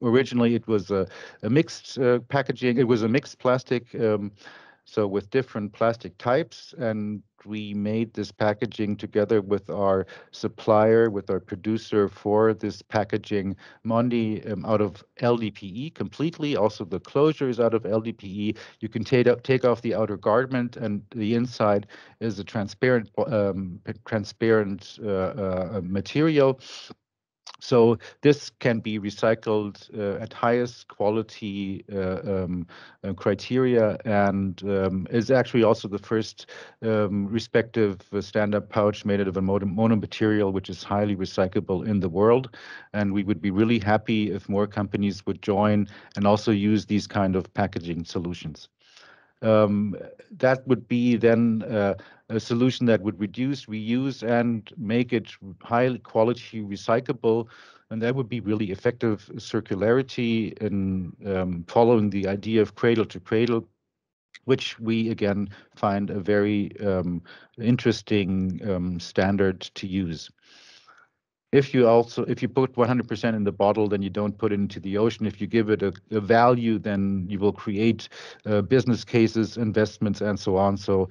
originally it was a mixed packaging. It was a mixed plastic, so with different plastic types, and we made this packaging together with our supplier, with our producer for this packaging, Mondi, out of LDPE completely. Also, the closure is out of LDPE. You can take off the outer garment, and the inside is a transparent material. So this can be recycled at highest quality criteria, and is actually also the first respective stand-up pouch made out of a mono material, which is highly recyclable in the world. And we would be really happy if more companies would join and also use these kind of packaging solutions. That would be then a solution that would reduce, reuse, and make it high quality recyclable. And that would be really effective circularity in following the idea of cradle to cradle, which we again find a very interesting standard to use. If you put 100% in the bottle, then you don't put it into the ocean. If you give it a value, then you will create business cases, investments, and so on. So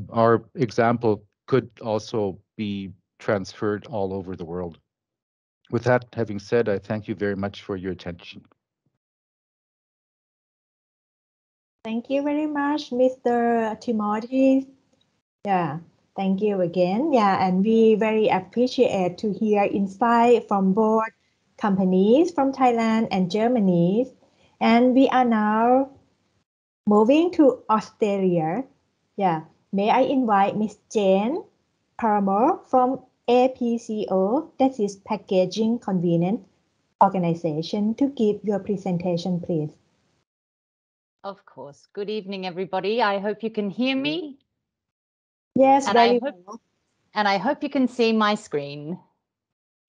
our example could also be transferred all over the world. With that having said, I thank you very much for your attention. Thank you very much, Mr. Timothy. Yeah. Thank you again. Yeah, and we very appreciate to hear insight from both companies from Thailand and Germany. And we are now moving to Australia. Yeah, may I invite Miss Jane Paramore from APCO, that is Packaging Convenient Organization, to give your presentation, please. Of course. Good evening, everybody. I hope you can hear me. Yes, and very well. And I hope you can see my screen.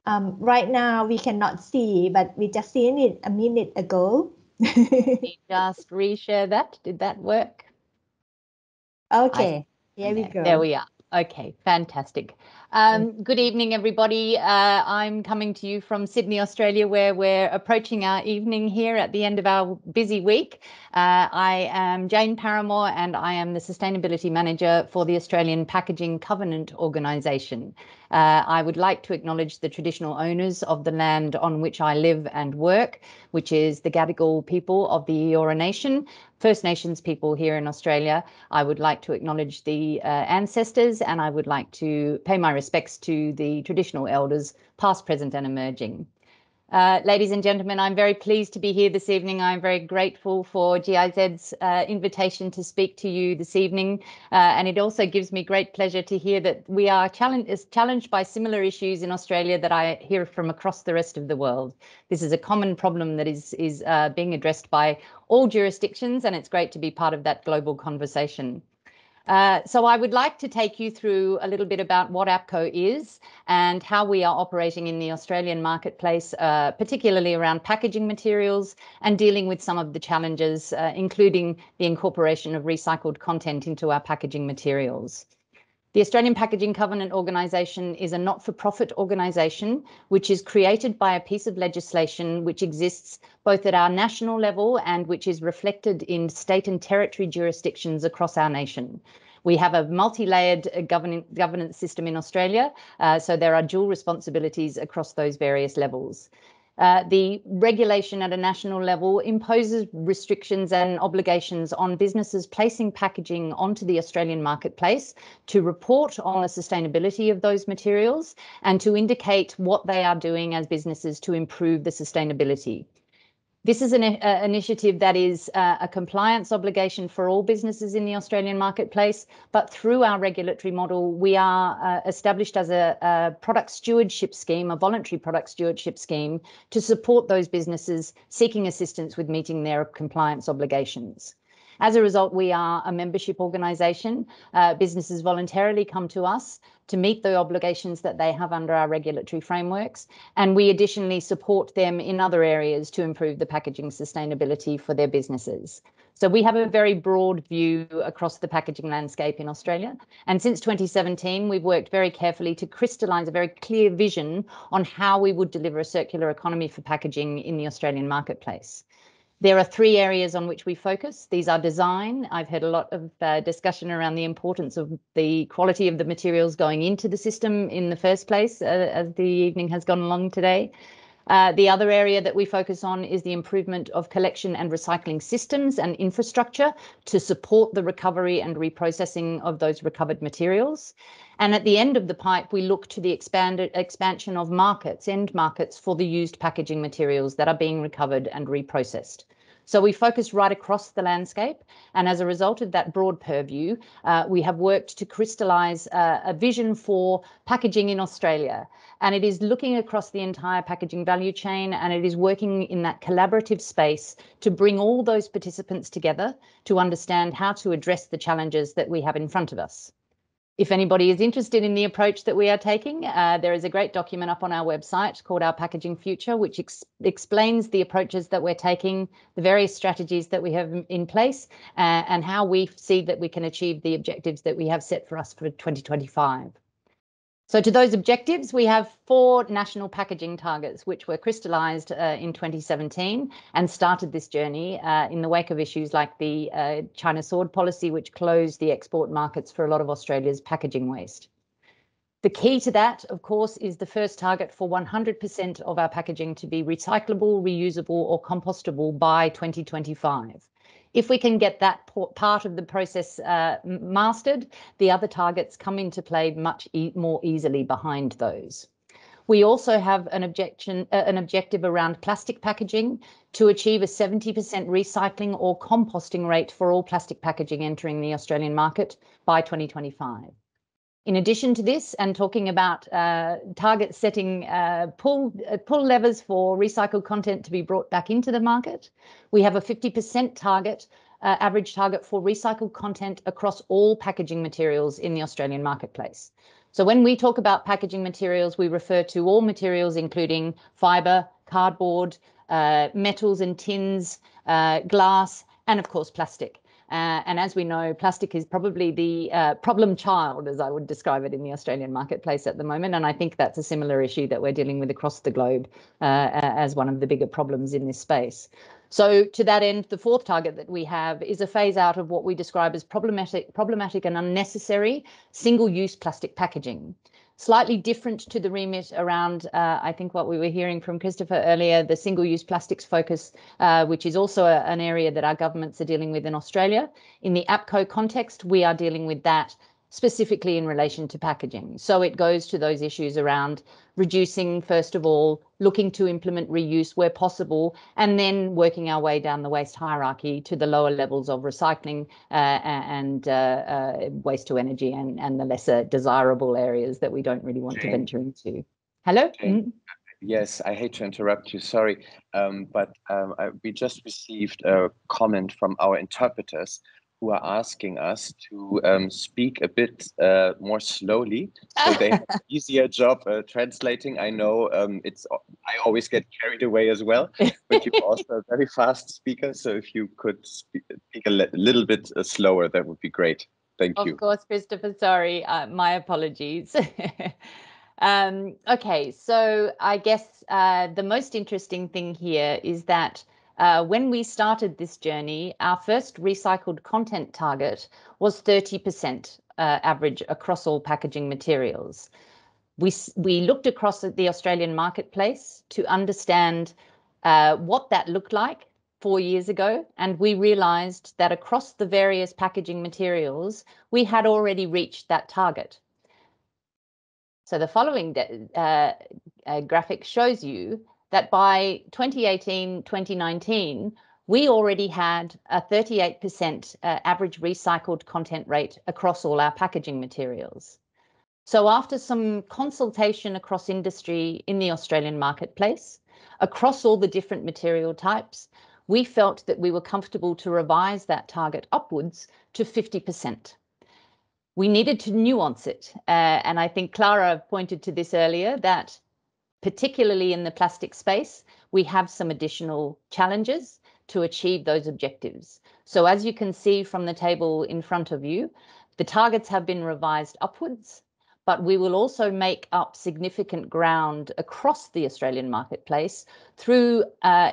Right now, we cannot see, but we just seen it a minute ago. Just reshare that. Did that work? Okay, here we go. There we are. Okay, fantastic. Good evening, everybody. I'm coming to you from Sydney, Australia, where we're approaching our evening here at the end of our busy week. I am Jane Paramore, and I am the Sustainability Manager for the Australian Packaging Covenant Organisation. I would like to acknowledge the traditional owners of the land on which I live and work, which is the Gadigal people of the Eora Nation, First Nations people here in Australia. I would like to acknowledge the ancestors, and I would like to pay my respects to the traditional elders, past, present and emerging. Ladies and gentlemen, I'm very pleased to be here this evening. I'm very grateful for GIZ's invitation to speak to you this evening. And it also gives me great pleasure to hear that we are challenged by similar issues in Australia that I hear from across the rest of the world. This is a common problem that is being addressed by all jurisdictions, and it's great to be part of that global conversation. So I would like to take you through a little bit about what Apco is and how we are operating in the Australian marketplace, particularly around packaging materials and dealing with some of the challenges, including the incorporation of recycled content into our packaging materials. The Australian Packaging Covenant Organisation is a not-for-profit organisation which is created by a piece of legislation which exists both at our national level and which is reflected in state and territory jurisdictions across our nation. We have a multi-layered governance system in Australia, so there are dual responsibilities across those various levels. The regulation at a national level imposes restrictions and obligations on businesses placing packaging onto the Australian marketplace to report on the sustainability of those materials and to indicate what they are doing as businesses to improve the sustainability. This is an initiative that is a compliance obligation for all businesses in the Australian marketplace, but through our regulatory model, we are established as a product stewardship scheme, a voluntary product stewardship scheme, to support those businesses seeking assistance with meeting their compliance obligations. As a result, we are a membership organisation. Businesses voluntarily come to us to meet the obligations that they have under our regulatory frameworks, and we additionally support them in other areas to improve the packaging sustainability for their businesses. So we have a very broad view across the packaging landscape in Australia, and since 2017 we've worked very carefully to crystallise a very clear vision on how we would deliver a circular economy for packaging in the Australian marketplace. There are three areas on which we focus. These are design. I've heard a lot of discussion around the importance of the quality of the materials going into the system in the first place as the evening has gone along today. The other area that we focus on is the improvement of collection and recycling systems and infrastructure to support the recovery and reprocessing of those recovered materials. And at the end of the pipe, we look to the expansion of markets, end markets for the used packaging materials that are being recovered and reprocessed. So we focus right across the landscape, and as a result of that broad purview, we have worked to crystallise a vision for packaging in Australia. And it is looking across the entire packaging value chain, and it is working in that collaborative space to bring all those participants together to understand how to address the challenges that we have in front of us. If anybody is interested in the approach that we are taking, there is a great document up on our website called Our Packaging Future, which explains the approaches that we're taking, the various strategies that we have in place, and how we see that we can achieve the objectives that we have set for us for 2025. So to those objectives, we have 4 national packaging targets, which were crystallised in 2017 and started this journey in the wake of issues like the China sword policy, which closed the export markets for a lot of Australia's packaging waste. The key to that, of course, is the first target for 100% of our packaging to be recyclable, reusable or compostable by 2025. If we can get that part of the process mastered, the other targets come into play much more easily behind those. We also have an objective around plastic packaging to achieve a 70% recycling or composting rate for all plastic packaging entering the Australian market by 2025. In addition to this, and talking about target setting pull levers for recycled content to be brought back into the market, we have a 50% target, average target for recycled content across all packaging materials in the Australian marketplace. So when we talk about packaging materials, we refer to all materials, including fibre, cardboard, metals and tins, glass, and of course plastic. And as we know, plastic is probably the problem child, as I would describe it, in the Australian marketplace at the moment. And I think that's a similar issue that we're dealing with across the globe as one of the bigger problems in this space. So to that end, the fourth target that we have is a phase out of what we describe as problematic and unnecessary single-use plastic packaging. Slightly different to the remit around, I think, what we were hearing from Christopher earlier, the single-use plastics focus, which is also an area that our governments are dealing with in Australia. In the Apco context, we are dealing with that specifically in relation to packaging. So it goes to those issues around reducing, first of all, looking to implement reuse where possible, and then working our way down the waste hierarchy to the lower levels of recycling and waste to energy and the lesser desirable areas that we don't really want to venture into. Hello? Yes, I hate to interrupt you, sorry, but we just received a comment from our interpreters who are asking us to speak a bit more slowly, so they have an easier job translating. I know I always get carried away as well, but you're also a very fast speaker, so if you could speak a little bit slower, that would be great. Thank you. Of course, Christopher, sorry, my apologies. Okay, so I guess the most interesting thing here is that when we started this journey, our first recycled content target was 30% average across all packaging materials. We looked across the Australian marketplace to understand what that looked like 4 years ago, and we realised that across the various packaging materials, we had already reached that target. So the following graphic shows you that by 2018-2019, we already had a 38% average recycled content rate across all our packaging materials. So after some consultation across industry in the Australian marketplace, across all the different material types, we felt that we were comfortable to revise that target upwards to 50%. We needed to nuance it, and I think Clara pointed to this earlier, that particularly in the plastic space, we have some additional challenges to achieve those objectives. So as you can see from the table in front of you, the targets have been revised upwards, but we will also make up significant ground across the Australian marketplace through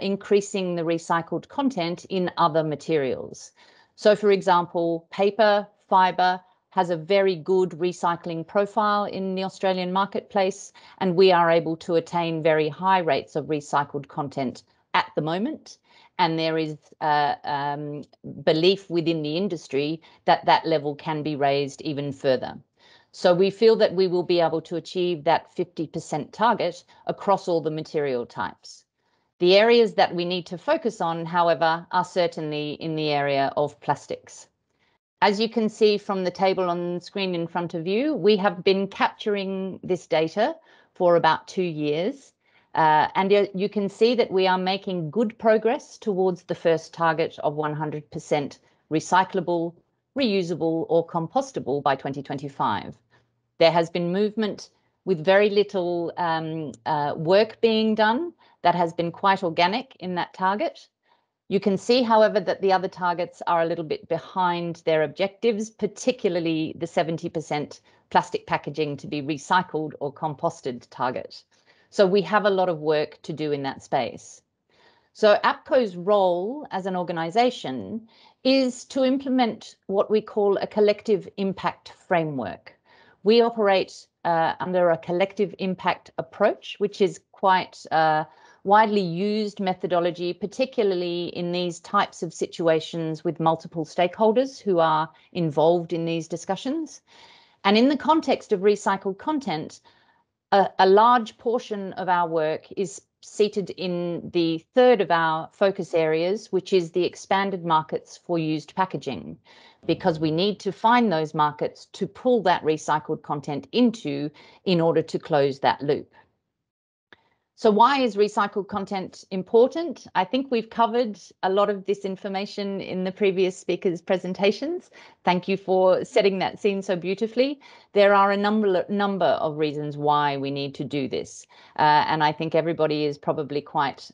increasing the recycled content in other materials. So for example, paper, fibre, has a very good recycling profile in the Australian marketplace, and we are able to attain very high rates of recycled content at the moment. And there is belief within the industry that that level can be raised even further. So we feel that we will be able to achieve that 50% target across all the material types. The areas that we need to focus on, however, are certainly in the area of plastics. As you can see from the table on the screen in front of you, we have been capturing this data for about 2 years. And you can see that we are making good progress towards the first target of 100% recyclable, reusable or compostable by 2025. There has been movement with very little work being done that has been quite organic in that target. You can see, however, that the other targets are a little bit behind their objectives, particularly the 70% plastic packaging to be recycled or composted target. So we have a lot of work to do in that space. So Apco's role as an organisation is to implement what we call a collective impact framework. We operate under a collective impact approach, which is quite widely used methodology, particularly in these types of situations with multiple stakeholders who are involved in these discussions. And in the context of recycled content, a large portion of our work is seated in the third of our focus areas, which is the expanded markets for used packaging, because we need to find those markets to pull that recycled content into in order to close that loop. So why is recycled content important? I think we've covered a lot of this information in the previous speakers' presentations. Thank you for setting that scene so beautifully. There are a number of reasons why we need to do this. And I think everybody is probably quite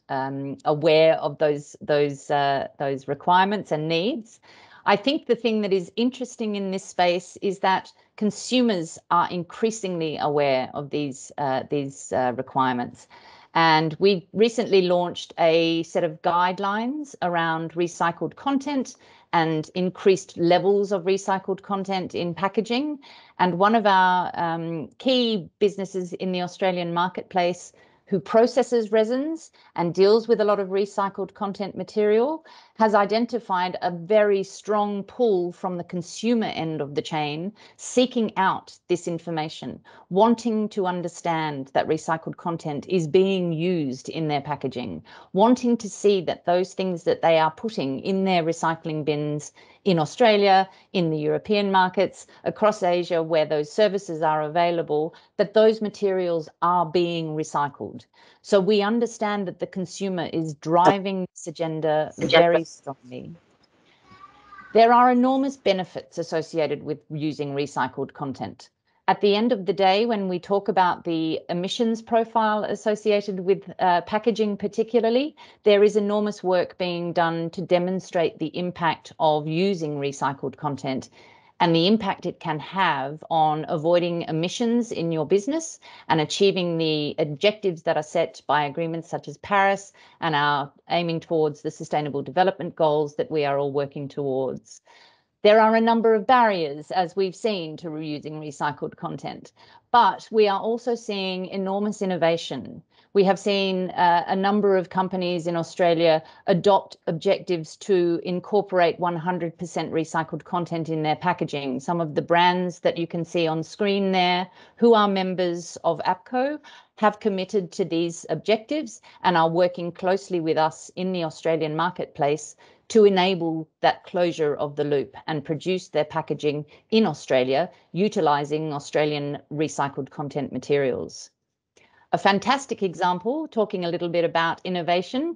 aware of those requirements and needs. I think the thing that is interesting in this space is that consumers are increasingly aware of these requirements. And we recently launched a set of guidelines around recycled content and increased levels of recycled content in packaging. And one of our key businesses in the Australian marketplace who processes resins and deals with a lot of recycled content material has identified a very strong pull from the consumer end of the chain, seeking out this information, wanting to understand that recycled content is being used in their packaging, wanting to see that those things that they are putting in their recycling bins in Australia, in the European markets, across Asia, where those services are available, that those materials are being recycled. So we understand that the consumer is driving this agenda very strongly. There are enormous benefits associated with using recycled content. At the end of the day, when we talk about the emissions profile associated with packaging particularly, there is enormous work being done to demonstrate the impact of using recycled content and the impact it can have on avoiding emissions in your business and achieving the objectives that are set by agreements such as Paris and our aiming towards the Sustainable Development Goals that we are all working towards. There are a number of barriers, as we've seen, to reusing recycled content, but we are also seeing enormous innovation. We have seen a number of companies in Australia adopt objectives to incorporate 100% recycled content in their packaging. Some of the brands that you can see on screen there, who are members of Apco, have committed to these objectives and are working closely with us in the Australian marketplace to enable that closure of the loop and produce their packaging in Australia, utilising Australian recycled content materials. A fantastic example, talking a little bit about innovation,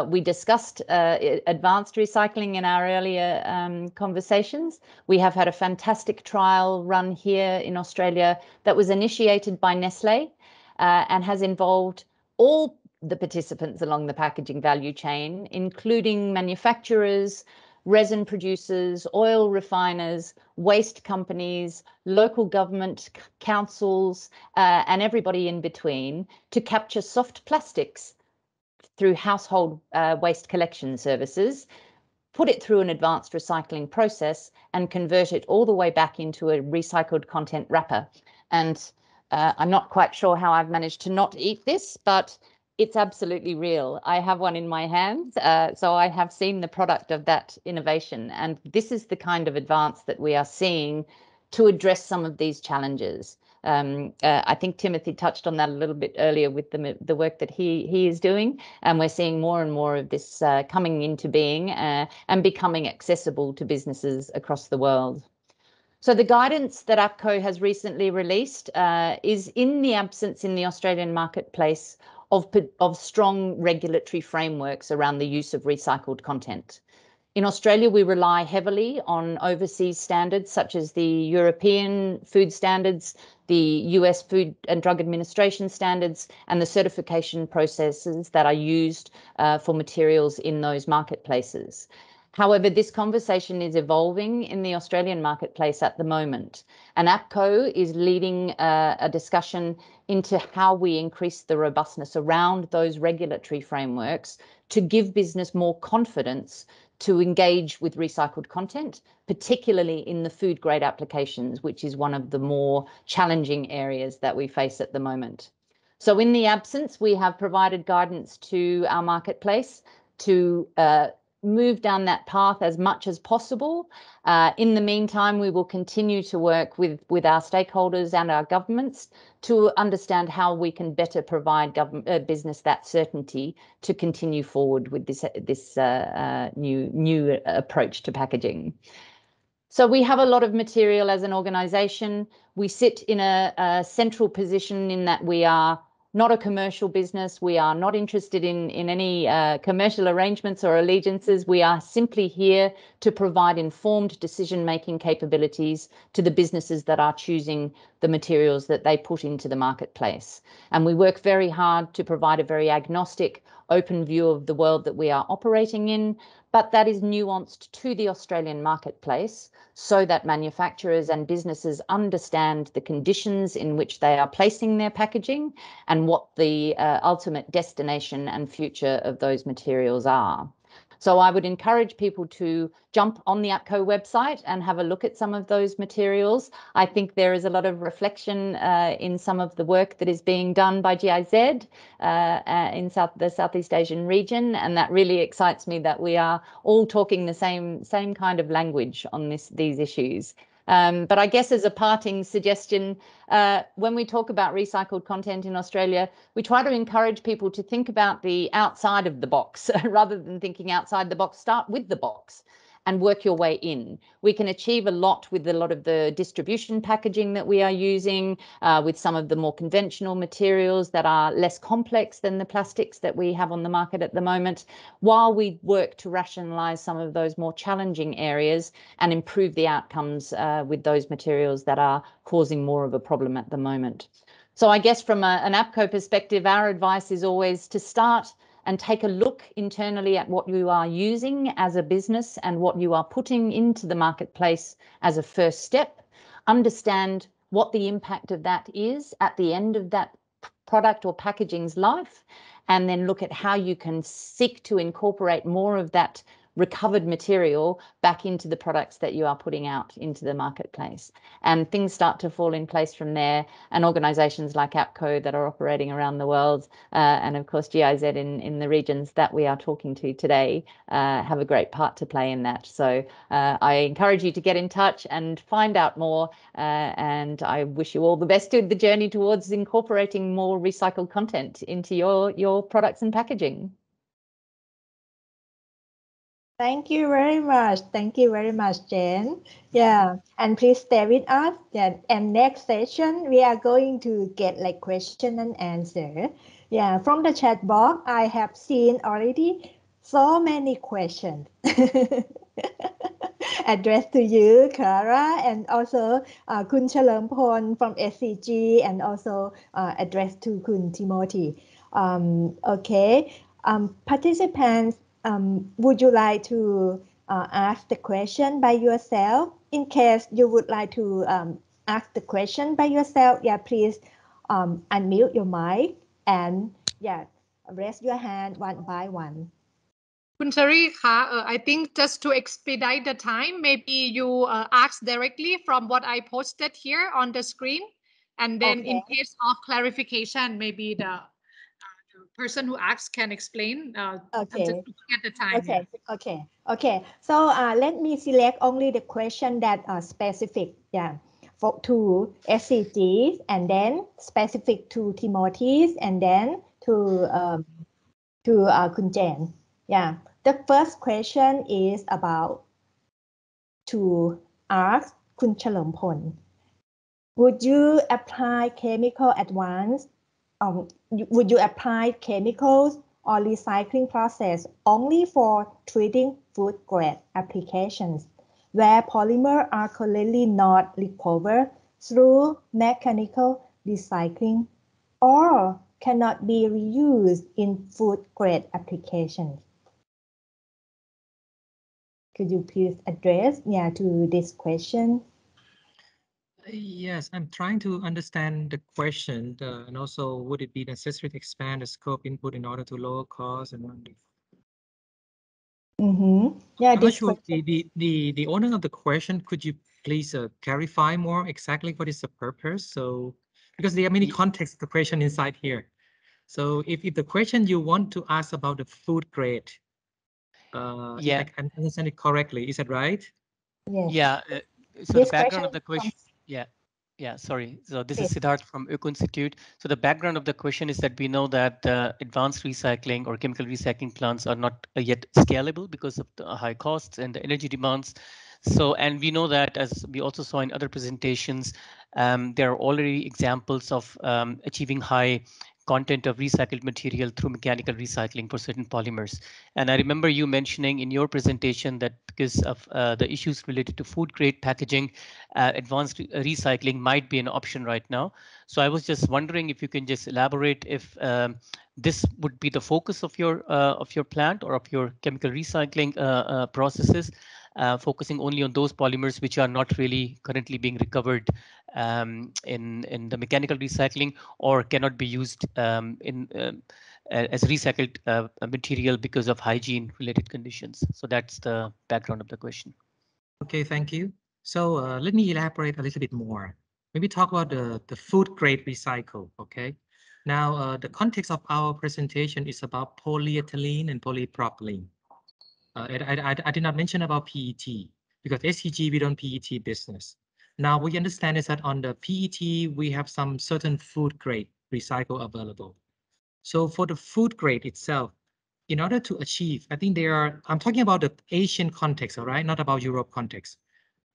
we discussed advanced recycling in our earlier conversations. We have had a fantastic trial run here in Australia that was initiated by Nestlé and has involved all the participants along the packaging value chain, including manufacturers, resin producers, oil refiners, waste companies, local government councils, and everybody in between, to capture soft plastics through household waste collection services, put it through an advanced recycling process, and convert it all the way back into a recycled content wrapper. And I'm not quite sure how I've managed to not eat this, but it's absolutely real. I have one in my hands, so I have seen the product of that innovation. And this is the kind of advance that we are seeing to address some of these challenges. I think Timothy touched on that a little bit earlier with the work that he is doing, and we're seeing more and more of this coming into being and becoming accessible to businesses across the world. So the guidance that Apco has recently released is in the absence in the Australian marketplace of strong regulatory frameworks around the use of recycled content. In Australia, we rely heavily on overseas standards such as the European food standards, the US Food and Drug Administration standards, and the certification processes that are used for materials in those marketplaces. However, this conversation is evolving in the Australian marketplace at the moment, and Apco is leading a discussion into how we increase the robustness around those regulatory frameworks to give business more confidence to engage with recycled content, particularly in the food grade applications, which is one of the more challenging areas that we face at the moment. So in the absence, we have provided guidance to our marketplace to move down that path as much as possible. In the meantime, we will continue to work with our stakeholders and our governments to understand how we can better provide business that certainty to continue forward with this new approach to packaging. So we have a lot of material as an organisation. We sit in a central position in that we are not a commercial business. We are not interested in any commercial arrangements or allegiances. We are simply here to provide informed decision-making capabilities to the businesses that are choosing the materials that they put into the marketplace. And we work very hard to provide a very agnostic, open view of the world that we are operating in, but that is nuanced to the Australian marketplace so that manufacturers and businesses understand the conditions in which they are placing their packaging and what the ultimate destination and future of those materials are. So I would encourage people to jump on the Apco website and have a look at some of those materials. I think there is a lot of reflection in some of the work that is being done by GIZ in the Southeast Asian region, and that really excites me that we are all talking the same kind of language on these issues. But I guess as a parting suggestion, when we talk about recycled content in Australia, we try to encourage people to think about the outside of the box rather than thinking outside the box. Start with the box and work your way in. We can achieve a lot with a lot of the distribution packaging that we are using, with some of the more conventional materials that are less complex than the plastics that we have on the market at the moment, while we work to rationalise some of those more challenging areas and improve the outcomes with those materials that are causing more of a problem at the moment. So I guess from an Apco perspective, our advice is always to start and take a look internally at what you are using as a business and what you are putting into the marketplace as a first step. Understand what the impact of that is at the end of that product or packaging's life, and then look at how you can seek to incorporate more of that recovered material back into the products that you are putting out into the marketplace. And things start to fall in place from there. And organisations like Apco that are operating around the world, and of course GIZ in the regions that we are talking to today, have a great part to play in that. So I encourage you to get in touch and find out more, and I wish you all the best with the journey towards incorporating more recycled content into your products and packaging. Thank you very much. Thank you very much, Jane. Yeah, and please stay with us. Yeah, and next session we are going to get like question and answer. Yeah, from the chat box I have seen already so many questions addressed to you, Clara, and also Kun Chalermpon from SCG, and also addressed to Kun Timothy. Okay, participants. Would you like to ask the question by yourself? In case you would like to ask the question by yourself, yeah, please unmute your mic and yeah, raise your hand one by one. Kuntari, I think just to expedite the time, maybe you ask directly from what I posted here on the screen, and then okay. In case of clarification, maybe the person who asks can explain. Okay. Just to get the time. Okay. Yeah. Okay. So let me select only the question that are specific. Yeah. To SCGs, and then specific to Timothy's, and then to Kun Jane. Yeah. The first question is about to ask Kun Chalermpon. Would you apply chemical advance? Would you apply chemicals or recycling process only for treating food grade applications where polymers are currently not recovered through mechanical recycling or cannot be reused in food grade applications? Could you please address to this question? Yes, I'm trying to understand the question, and also would it be necessary to expand the scope input in order to lower costs and Yeah, I'm not sure the owner of the question. Could you please clarify more exactly what is the purpose? So because there are many contexts of the question inside here. So if the question you want to ask about the food grade, If I understand it correctly, is that right? Yes. Yeah. So This the background of question the question, comes- yeah, sorry. So this Please. is Siddharth from Öko Institute. So the background of the question is that we know that advanced recycling or chemical recycling plants are not yet scalable because of the high costs and the energy demands. So, and we know that, as we also saw in other presentations, there are already examples of achieving high content of recycled material through mechanical recycling for certain polymers. And I remember you mentioning in your presentation that because of the issues related to food grade packaging, advanced recycling might be an option right now. So I was just wondering if you can just elaborate if this would be the focus of your plant or of your chemical recycling processes, focusing only on those polymers which are not really currently being recovered in the mechanical recycling or cannot be used as recycled material because of hygiene related conditions. So that's the background of the question. Okay, thank you. So let me elaborate a little bit more. Maybe talk about the food grade recycle, okay? Now, the context of our presentation is about polyethylene and polypropylene. I did not mention about PET because SCG, we don't PET business. Now, we understand is that on the PET, we have some certain food grade recycle available. So for the food grade itself, in order to achieve, I think I'm talking about the Asian context, all right, not about Europe context.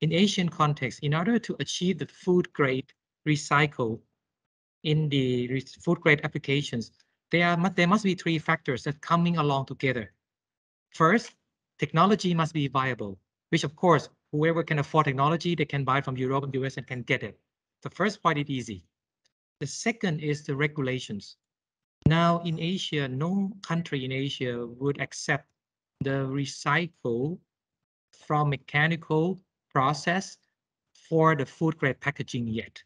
In Asian context, in order to achieve the food grade recycle in the food grade applications, there must be three factors that coming along together. First, technology must be viable, which of course, whoever can afford technology, they can buy from Europe and US and can get it. The first part is easy. The second is the regulations. Now in Asia, no country in Asia would accept the recycle from mechanical process for the food grade packaging yet.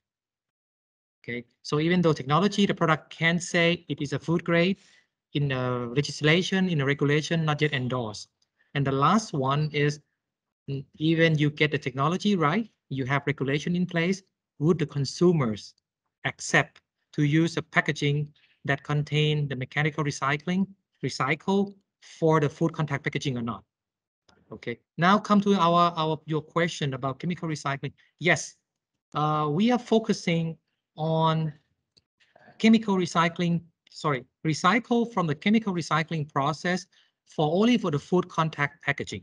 Okay, so even though technology, the product can say it is a food grade, in the legislation, in the regulation, not yet endorsed. And the last one is, even you get the technology right, you have regulation in place, would the consumers accept to use a packaging that contain the mechanical recycle for the food contact packaging or not? Okay, now come to your question about chemical recycling. Yes, we are focusing on chemical recycling, recycle from the chemical recycling process only for the food contact packaging.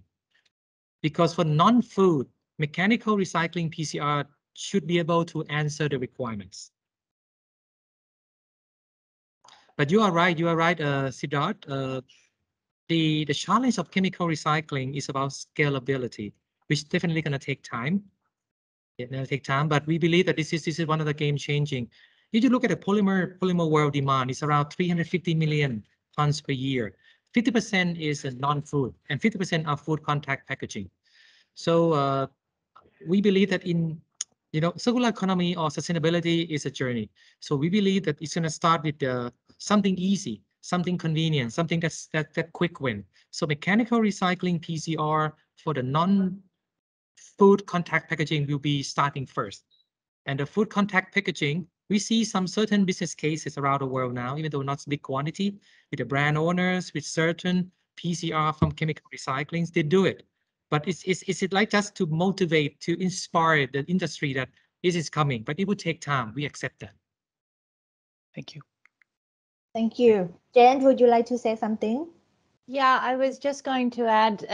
Because for non-food, mechanical recycling PCR should be able to answer the requirements. But you are right, Siddharth. The challenge of chemical recycling is about scalability, which is definitely going to take time. It's going to take time, but we believe that this is one of the game-changing. If you look at the polymer world demand, it's around 350 million tons per year. 50% is non-food, and 50% are food contact packaging. So we believe that in circular economy or sustainability is a journey. So we believe that it's going to start with something easy, something convenient, something that quick win. So mechanical recycling PCR for the non-food contact packaging will be starting first. And the food contact packaging, we see some certain business cases around the world now, even though not big quantity, with the brand owners, with certain PCR from chemical recyclings, they do it. But is it like just to motivate, to inspire the industry that this is coming, but it would take time. We accept that. Thank you. Thank you. Jen, would you like to say something? Yeah, I was just going to add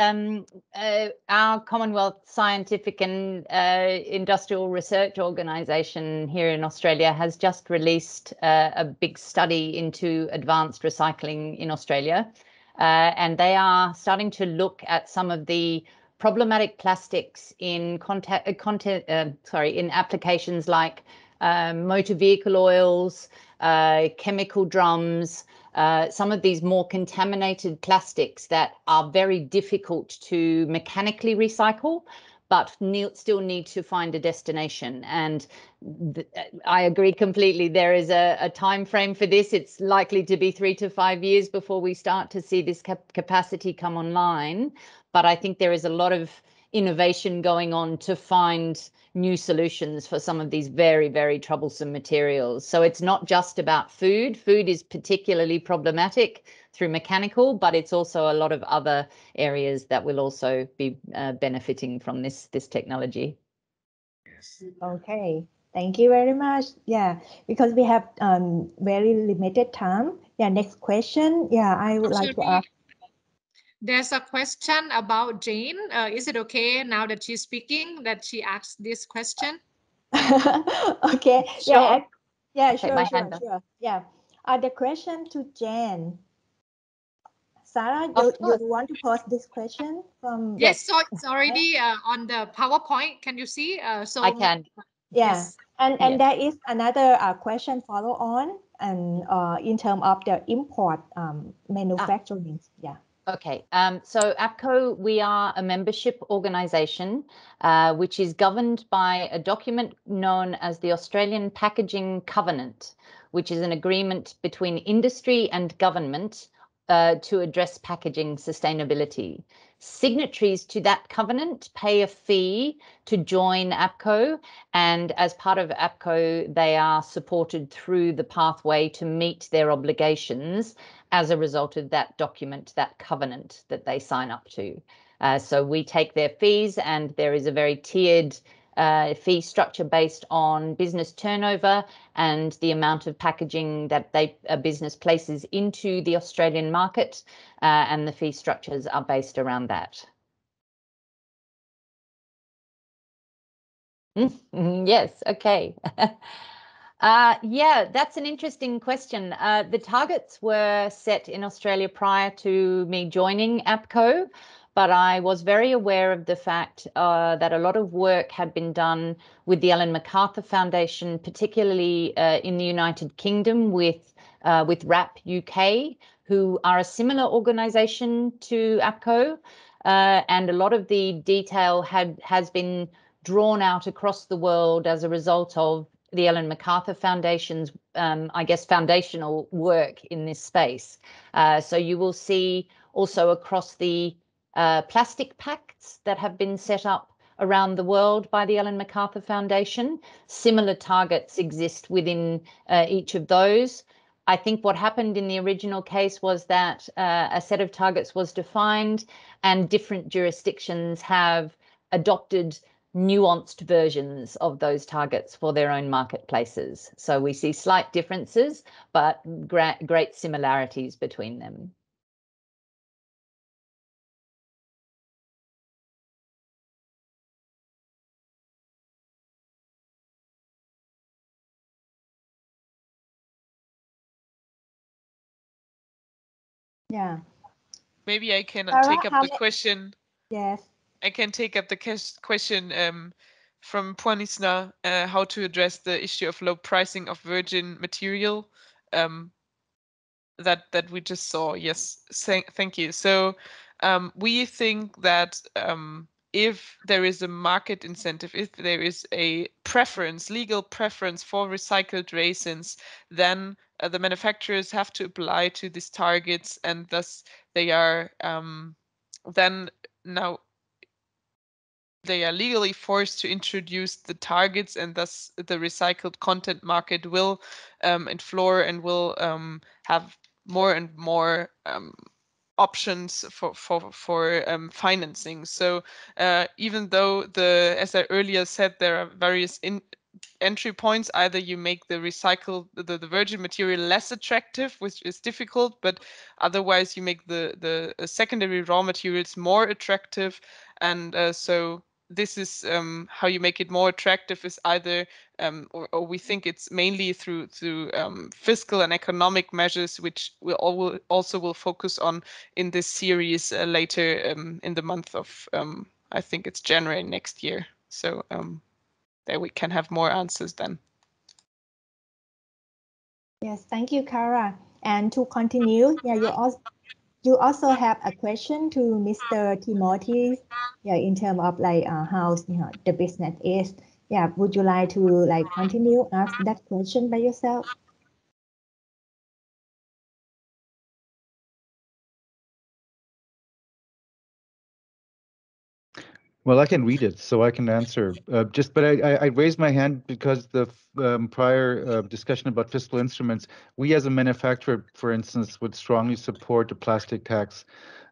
our Commonwealth Scientific and Industrial Research Organisation here in Australia has just released a big study into advanced recycling in Australia. And they are starting to look at some of the problematic plastics in in applications like motor vehicle oils, chemical drums, some of these more contaminated plastics that are very difficult to mechanically recycle, but still need to find a destination. And I agree completely. There is a time frame for this. It's likely to be 3 to 5 years before we start to see this capacity come online. But I think there is a lot of innovation going on to find new solutions for some of these very, very troublesome materials. So it's not just about food. Food is particularly problematic, through mechanical, but it's also a lot of other areas that will also be benefiting from this technology. Okay, thank you very much. Yeah, because we have very limited time. Yeah, next question. Yeah, I would like to ask. There's a question about Jane. Is it okay now that she's speaking that she asks this question? Okay. Sure. Yeah, Take sure, my sure, hand up. sure. Yeah. The question to Jane. Sarah, Of you course. want to pose this question from? Yes, so it's already on the PowerPoint. Can you see? So I can. Yeah. Yes. And there is another question follow on and in terms of the import manufacturing. Yeah. Okay, so Apco, we are a membership organization which is governed by a document known as the Australian Packaging Covenant, which is an agreement between industry and government to address packaging sustainability. Signatories to that covenant pay a fee to join Apco, and as part of Apco, they are supported through the pathway to meet their obligations as a result of that document, that covenant that they sign up to. So we take their fees, and there is a very tiered fee structure based on business turnover and the amount of packaging that a business places into the Australian market, and the fee structures are based around that. Yes, okay. Yeah, that's an interesting question. The targets were set in Australia prior to me joining Apco, but I was very aware of the fact that a lot of work had been done with the Ellen MacArthur Foundation, particularly in the United Kingdom with RAP UK, who are a similar organisation to Apco, and a lot of the detail has been drawn out across the world as a result of the Ellen MacArthur Foundation's, I guess, foundational work in this space. So you will see also across the plastic pacts that have been set up around the world by the Ellen MacArthur Foundation, similar targets exist within each of those. I think what happened in the original case was that a set of targets was defined, and different jurisdictions have adopted nuanced versions of those targets for their own marketplaces. So we see slight differences, but great similarities between them. Yeah. Maybe I can Sarah, take up the question. Yes. I can take up the question from Puanisna, how to address the issue of low pricing of virgin material that we just saw. Yes, thank you. So we think that if there is a market incentive, if there is a preference, legal preference for recycled resins, then the manufacturers have to apply to these targets, and thus they are then now they are legally forced to introduce the targets, and thus the recycled content market will inflow and will have more and more options for financing. So even though as I earlier said, there are various entry points. Either you make the virgin material less attractive, which is difficult, but otherwise you make the secondary raw materials more attractive, and so this is how you make it more attractive, is either or we think it's mainly through fiscal and economic measures, which we also will focus on in this series later in the month of I think it's January next year. So there we can have more answers then. Yes, thank you, Kara. And to continue, yeah, you also have a question to Mr. Timothy, yeah, in terms of like how the business is. Yeah, would you like to continue ask that question by yourself? Well, I can read it, so I can answer. But I raised my hand because the prior discussion about fiscal instruments, we as a manufacturer, for instance, would strongly support a plastic tax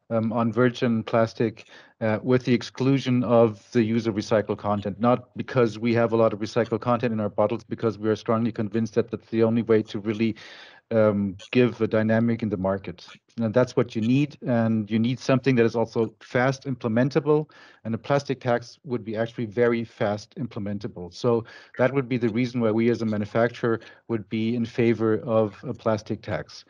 on virgin plastic with the exclusion of the use of recycled content, not because we have a lot of recycled content in our bottles, because we are strongly convinced that that's the only way to really give a dynamic in the market. And that's what you need. And you need something that is also fast implementable. And a plastic tax would be actually very fast implementable. So that would be the reason why we as a manufacturer would be in favor of a plastic tax.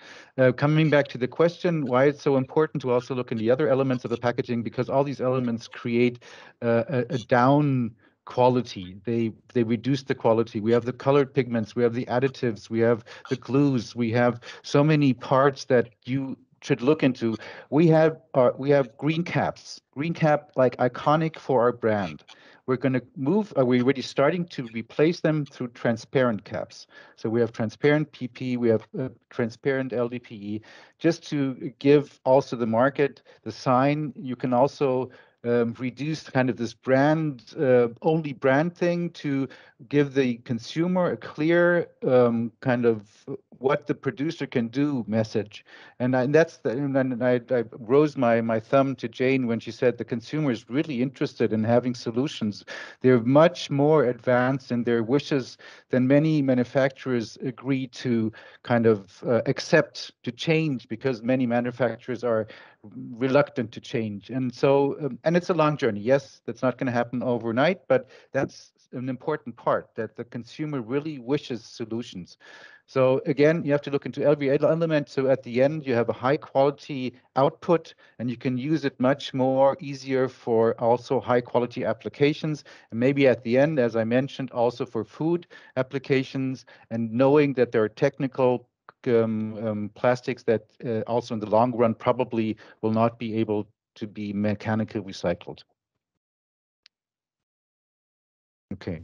Coming back to the question, why it's so important to also look in the other elements of the packaging, because all these elements create a down quality. They reduce the quality. We have the colored pigments, we have the additives, we have the glues, we have so many parts that you should look into. We have green caps. Green cap, like, iconic for our brand. We're going to move, we're already starting to replace them through transparent caps. So we have transparent PP, we have transparent LDPE, just to give also the market the sign. You can also reduce kind of this brand, only brand thing, to give the consumer a clear kind of what the producer can do message. And I rose my thumb to Jane when she said the consumer is really interested in having solutions. They're much more advanced in their wishes than many manufacturers agree to kind of accept to change, because many manufacturers are reluctant to change. And so, and it's a long journey. Yes, that's not going to happen overnight, but that's an important part, that the consumer really wishes solutions. So again, you have to look into every element. So at the end, you have a high quality output, and you can use it much more easier for also high quality applications. And maybe at the end, as I mentioned, also for food applications, and knowing that there are technical plastics that also in the long run probably will not be able to be mechanically recycled. Okay.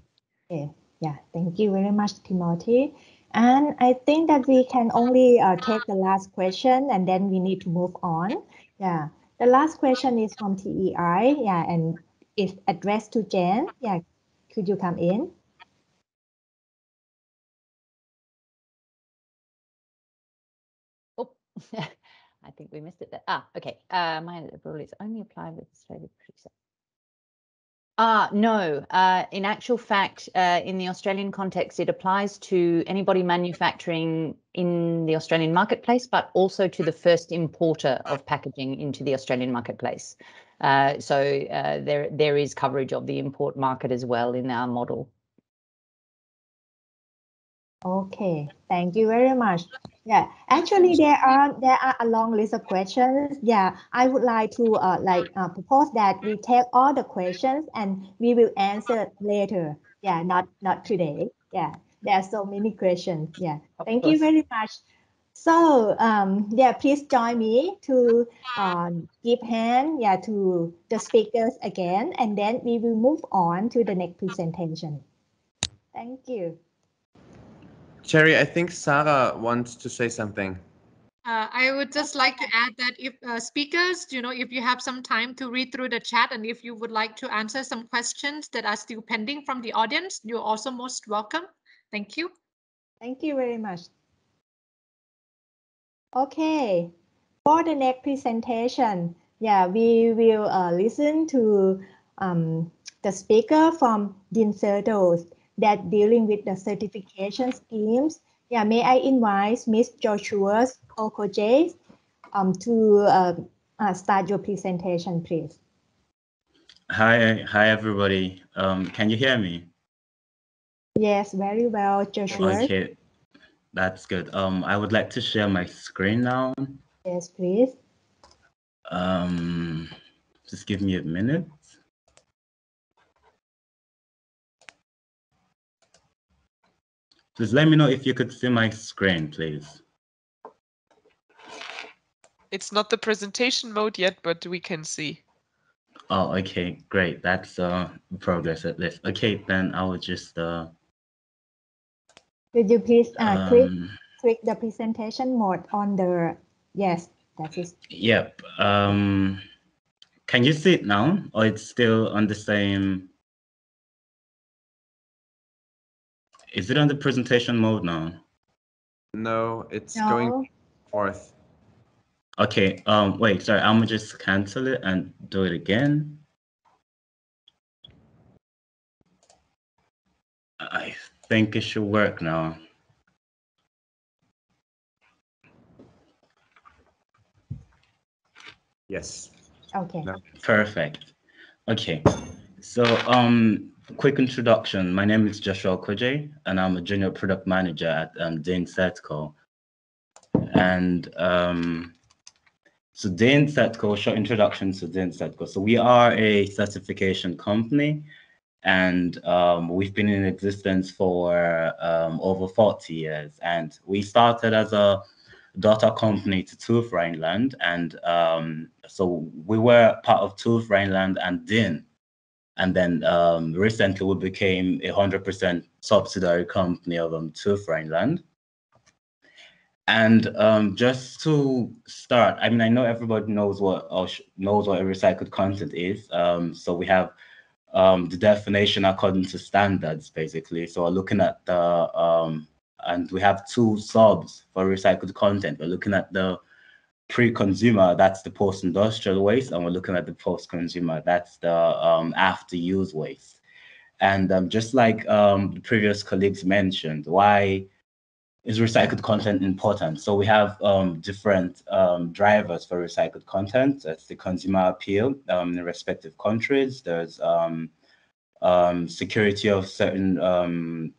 Yeah, thank you very much, Timothy. And I think that we can only take the last question, and then we need to move on. Yeah, the last question is from TEI. Yeah, and it's addressed to Jen. Yeah, could you come in? Oh, I think we missed it there. Okay. My rule is only apply with Australian producer. No, in actual fact, in the Australian context, it applies to anybody manufacturing in the Australian marketplace, but also to the first importer of packaging into the Australian marketplace. So there is coverage of the import market as well in our model. Okay, thank you very much. Yeah, actually there are a long list of questions. Yeah, I would like to propose that we take all the questions and we will answer later. Yeah, not today. Yeah, there are so many questions. Yeah, thank you very much. So yeah, please join me to give hand to the speakers again, and then we will move on to the next presentation. Thank you. Cherry, I think Sarah wants to say something. I would just like to add that if speakers, if you have some time to read through the chat, and if you would like to answer some questions that are still pending from the audience, you're also most welcome. Thank you. Thank you very much. Okay, for the next presentation, yeah, we will listen to the speaker from disastrous that dealing with the certification schemes. Yeah, may I invite Ms. Joshua Okoje to start your presentation, please. Hi everybody. Can you hear me? Yes, very well, Joshua. Okay, that's good. I would like to share my screen now. Yes, please. Just give me a minute. Just let me know if you could see my screen, please. It's not the presentation mode yet, but we can see. Oh, okay, great. That's progress at least. Okay, then I will just. Could you please click the presentation mode on the, yes, that is. Yep. Can you see it now, or it's still on the same? Is it on the presentation mode now? No, it's going forth. Okay, wait, sorry, I'm gonna just cancel it and do it again. I think it should work now. Yes. Okay. No. Perfect. Okay, so quick introduction. My name is Joshua Koje, and I'm a junior product manager at Dane Setco. And so Dane Setco, short introduction to Dane Setco. So we are a certification company, and we've been in existence for over 40 years. And we started as a daughter company to TÜV Rheinland, and so we were part of TÜV Rheinland and DIN. And then recently we became a 100% subsidiary company of TÜV Rheinland. And just to start, I mean, I know everybody knows what a recycled content is. So we have the definition according to standards, basically. So we're looking at the and we have two subs for recycled content. We're looking at the pre-consumer, that's the post-industrial waste, and we're looking at the post-consumer, that's the after-use waste. And just like the previous colleagues mentioned, why is recycled content important? So we have different drivers for recycled content. That's the consumer appeal in the respective countries. There's security of certain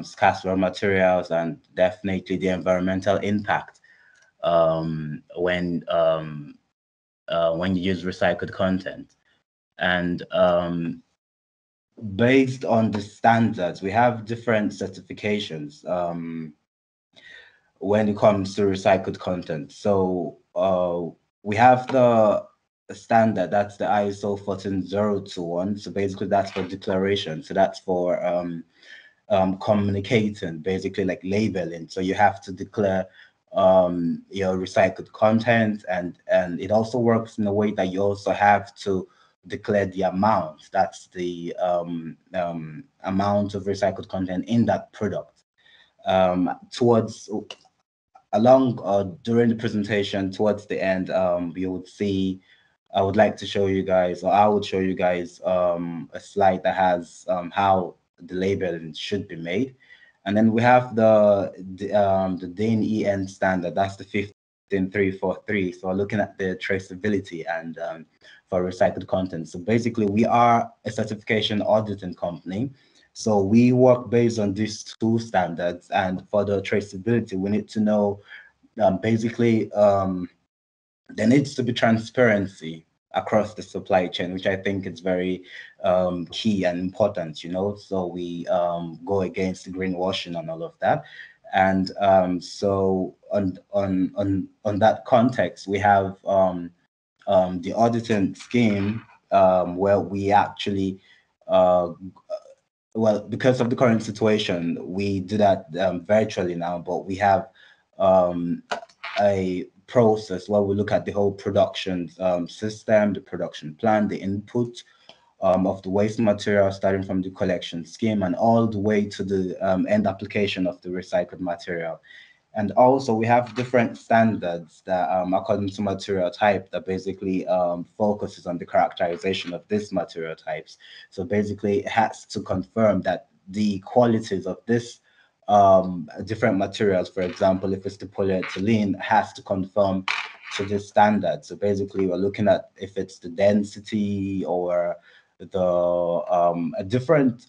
scarce raw materials, and definitely the environmental impact when you use recycled content. And based on the standards, we have different certifications when it comes to recycled content. So we have the standard, that's the ISO 14021. So basically that's for declaration. So that's for communicating, basically like labeling. So you have to declare your recycled content, and it also works in a way that you also have to declare the amount. That's the amount of recycled content in that product. During the presentation, towards the end, you would see, I would like to show you guys, or I would show you guys a slide that has how the labeling should be made. And then we have the DIN EN standard, that's the 15343. So we're looking at the traceability and for recycled content. So basically we are a certification auditing company. So we work based on these two standards, and for the traceability, we need to know basically there needs to be transparency across the supply chain, which I think is very key and important, you know. So we go against the greenwashing and all of that. And so on that context, we have the auditing scheme where we actually well, because of the current situation, we do that virtually now, but we have a process where we look at the whole production system, the production plan, the input of the waste material, starting from the collection scheme and all the way to the end application of the recycled material. And also we have different standards that according to material type that basically focuses on the characterization of these material types. So basically it has to confirm that the qualities of this different materials, for example, if it's the polyethylene, has to conform to this standard. So basically we're looking at if it's the density or the different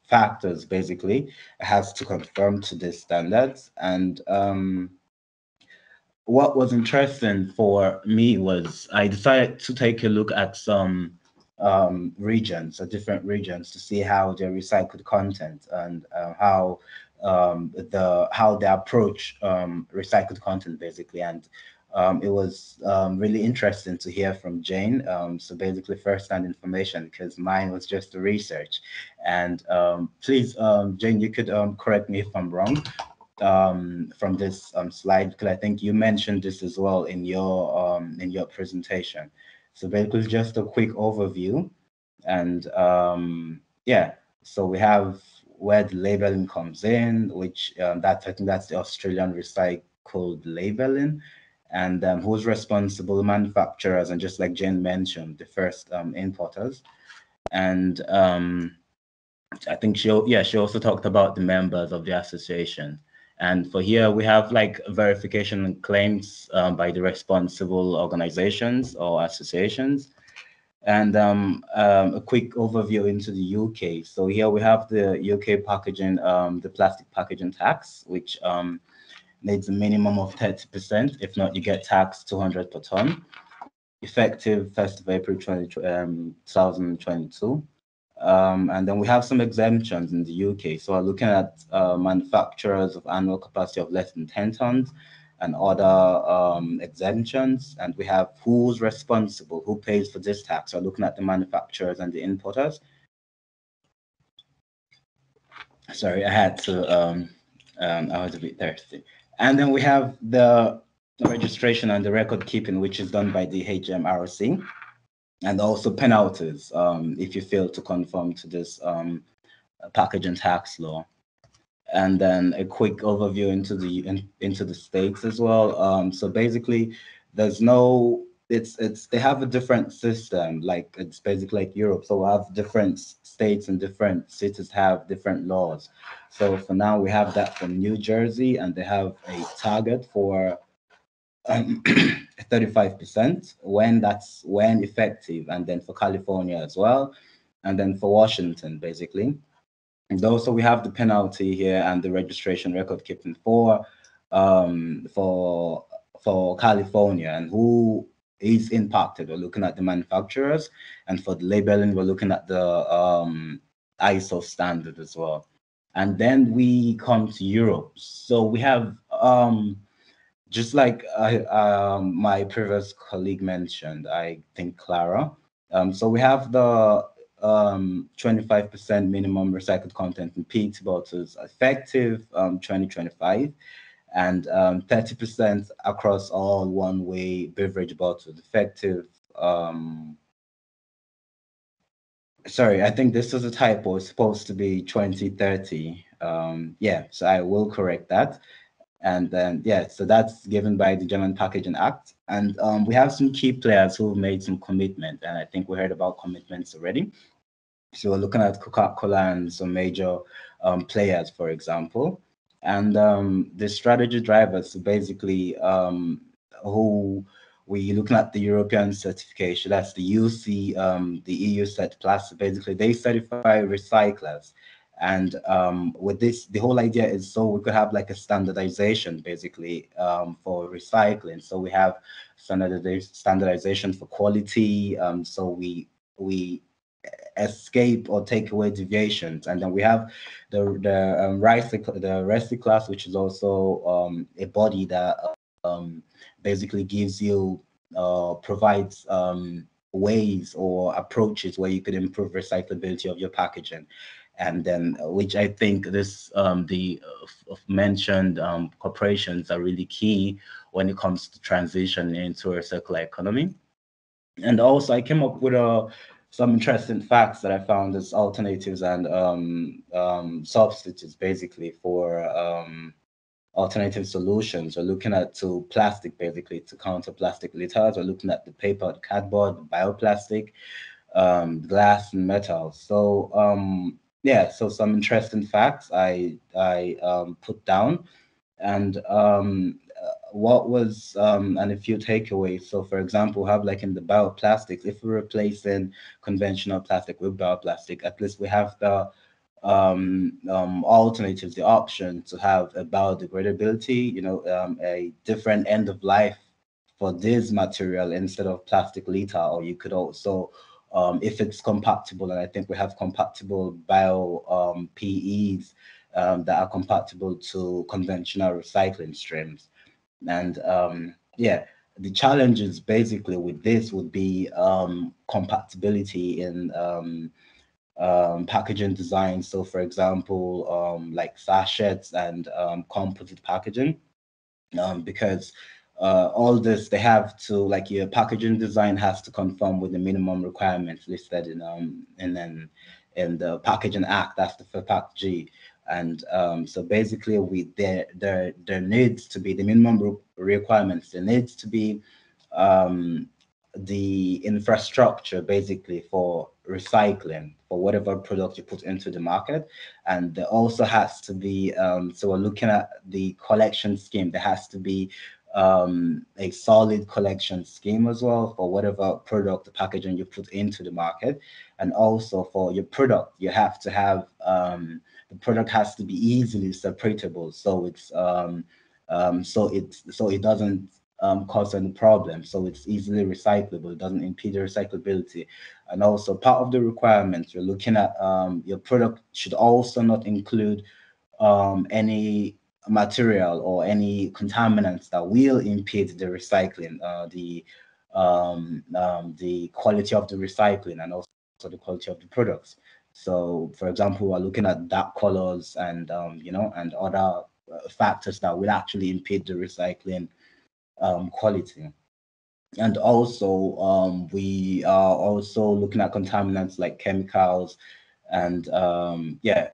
factors, basically it has to conform to these standards. And what was interesting for me was I decided to take a look at some regions, or different regions, to see how their recycled content and how they approach recycled content, basically. And it was really interesting to hear from Jane. So basically first-hand information, because mine was just the research. And please, Jane, you could correct me if I'm wrong. from this slide, because I think you mentioned this as well in your presentation. So basically, just a quick overview, and yeah. So we have where the labeling comes in, which I think that's the Australian recycled labeling, and who's responsible, manufacturers, and just like Jane mentioned, the first importers. And I think she also talked about the members of the association. And for here, we have like verification and claims by the responsible organizations or associations. And a quick overview into the UK. So here we have the UK packaging, the plastic packaging tax, which needs a minimum of 30%. If not, you get taxed 200 per ton, effective 1st of April 2022. And then we have some exemptions in the UK. So we're looking at manufacturers of annual capacity of less than 10 tons and other exemptions. And we have who's responsible, who pays for this tax. So we're looking at the manufacturers and the importers. Sorry, I had to, I was a bit thirsty. And then we have the registration and the record keeping, which is done by the HMRC. And also penalties if you fail to conform to this packaging tax law. And then a quick overview into the states as well. So basically, there's no they have a different system. Like it's basically like Europe. So we have different states and different cities have different laws. So for now, we have that from New Jersey, and they have a target for 35% when effective, and then for California as well, and then for Washington basically. And also we have the penalty here and the registration record keeping for California, and who is impacted. We're looking at the manufacturers, and for the labeling, we're looking at the ISO standard as well. And then we come to Europe. So we have just like my previous colleague mentioned, I think Clara. So we have the 25% minimum recycled content in PET bottles effective 2025, and 30% across all one-way beverage bottles effective. Sorry, I think this is a typo. It's supposed to be 2030. Yeah, so I will correct that. And then, yeah, so that's given by the German Packaging Act. And we have some key players who've made some commitment, and I think we heard about commitments already. So we're looking at Coca-Cola and some major players, for example. And the strategy drivers, so basically who we're looking at the European certification, that's the UC, the EU Cert Plus. Basically, they certify recyclers. And with this, the whole idea is so we could have like a standardization basically for recycling. So we have standardization for quality. So we escape or take away deviations. And then we have the RESI class, which is also a body that basically gives you provides ways or approaches where you could improve recyclability of your packaging. And then, which I think this the mentioned corporations are really key when it comes to transition into a circular economy. And also, I came up with some interesting facts that I found as alternatives and substitutes, basically for alternative solutions. We're looking at to plastic, basically to counter plastic litters. We're looking at the paper, cardboard, bioplastic, glass, and metal. So yeah, so some interesting facts I put down, and what was and a few takeaways. So for example, we have like in the bioplastics, if we're replacing conventional plastic with bioplastic, at least we have the alternatives, the option to have a biodegradability, you know, a different end of life for this material instead of plastic litter. Or you could also if it's compatible, and I think we have compatible bio PEs that are compatible to conventional recycling streams. And yeah, the challenges basically with this would be compatibility in packaging design. So for example, like sachets and composite packaging, because all this, they have to, like, your packaging design has to conform with the minimum requirements listed in the Packaging Act. That's the FPAC G. And so basically, there needs to be the minimum requirements. There needs to be the infrastructure basically for recycling for whatever product you put into the market. And there also has to be, so we're looking at the collection scheme. There has to be a solid collection scheme as well for whatever product, the packaging you put into the market. And also for your product, you have to have, the product has to be easily separatable. So it's, so it doesn't cause any problem. So it's easily recyclable. It doesn't impede the recyclability. And also part of the requirements, you're looking at, your product should also not include any material or any contaminants that will impede the recycling, the quality of the recycling, and also the quality of the products. So for example, we're looking at dark colors and and other factors that will actually impede the recycling quality. And also we are also looking at contaminants like chemicals, and that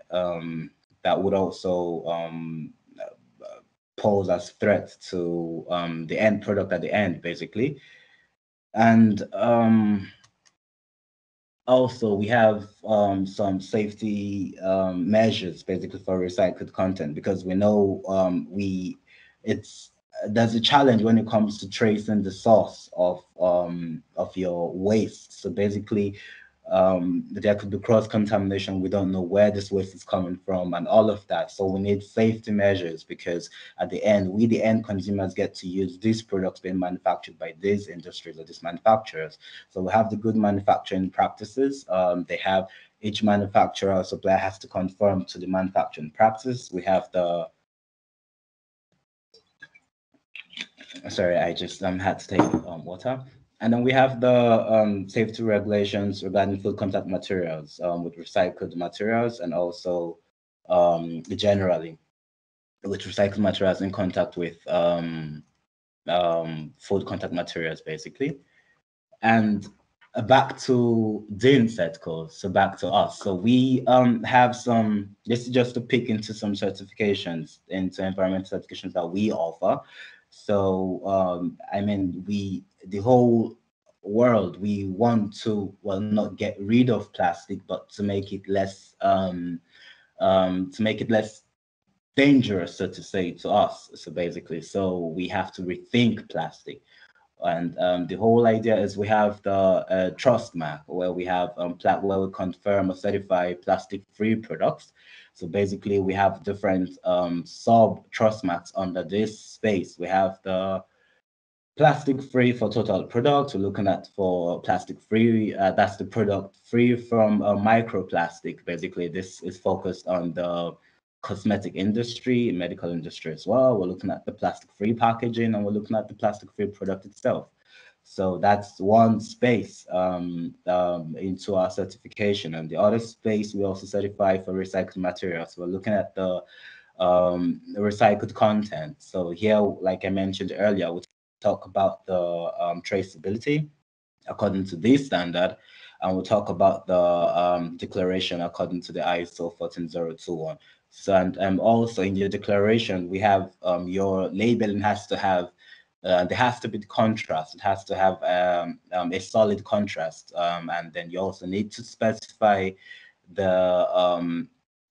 would also pose as threat to the end product at the end, basically. And also we have some safety measures basically for recycled content, because we know there's a challenge when it comes to tracing the source of your waste. So basically, there could be cross-contamination. We don't know where this waste is coming from and all of that. So we need safety measures, because at the end, we, the end consumers, get to use these products being manufactured by these industries or these manufacturers. So we have the good manufacturing practices. They have, each manufacturer or supplier has to conform to the manufacturing practice. We have the, sorry, I just had to take water. And then we have the safety regulations regarding food contact materials with recycled materials, and also generally with recycled materials in contact with food contact materials, basically. And back to the INSETCO, so back to us. So we have some, this is just to pick into some certifications, into environmental certifications that we offer. So I mean, the whole world, we want to, well, not get rid of plastic, but to make it less dangerous, so to say, to us. So basically, so we have to rethink plastic. And the whole idea is we have the trust mark, where we have where we confirm or certify plastic-free products. So basically, we have different sub trust marks under this space. We have the plastic-free for total products. We're looking at for plastic-free. That's the product free from microplastic. Basically, this is focused on the cosmetic industry, medical industry as well. We're looking at the plastic-free packaging, and we're looking at the plastic-free product itself. So that's one space into our certification. And the other space we also certify for recycled materials. We're looking at the recycled content. So here, like I mentioned earlier, we talk about the traceability according to this standard, and we'll talk about the declaration according to the ISO 14021. So, and also in your declaration, we have your labeling has to have, there has to be the contrast. It has to have a solid contrast. And then you also need to specify the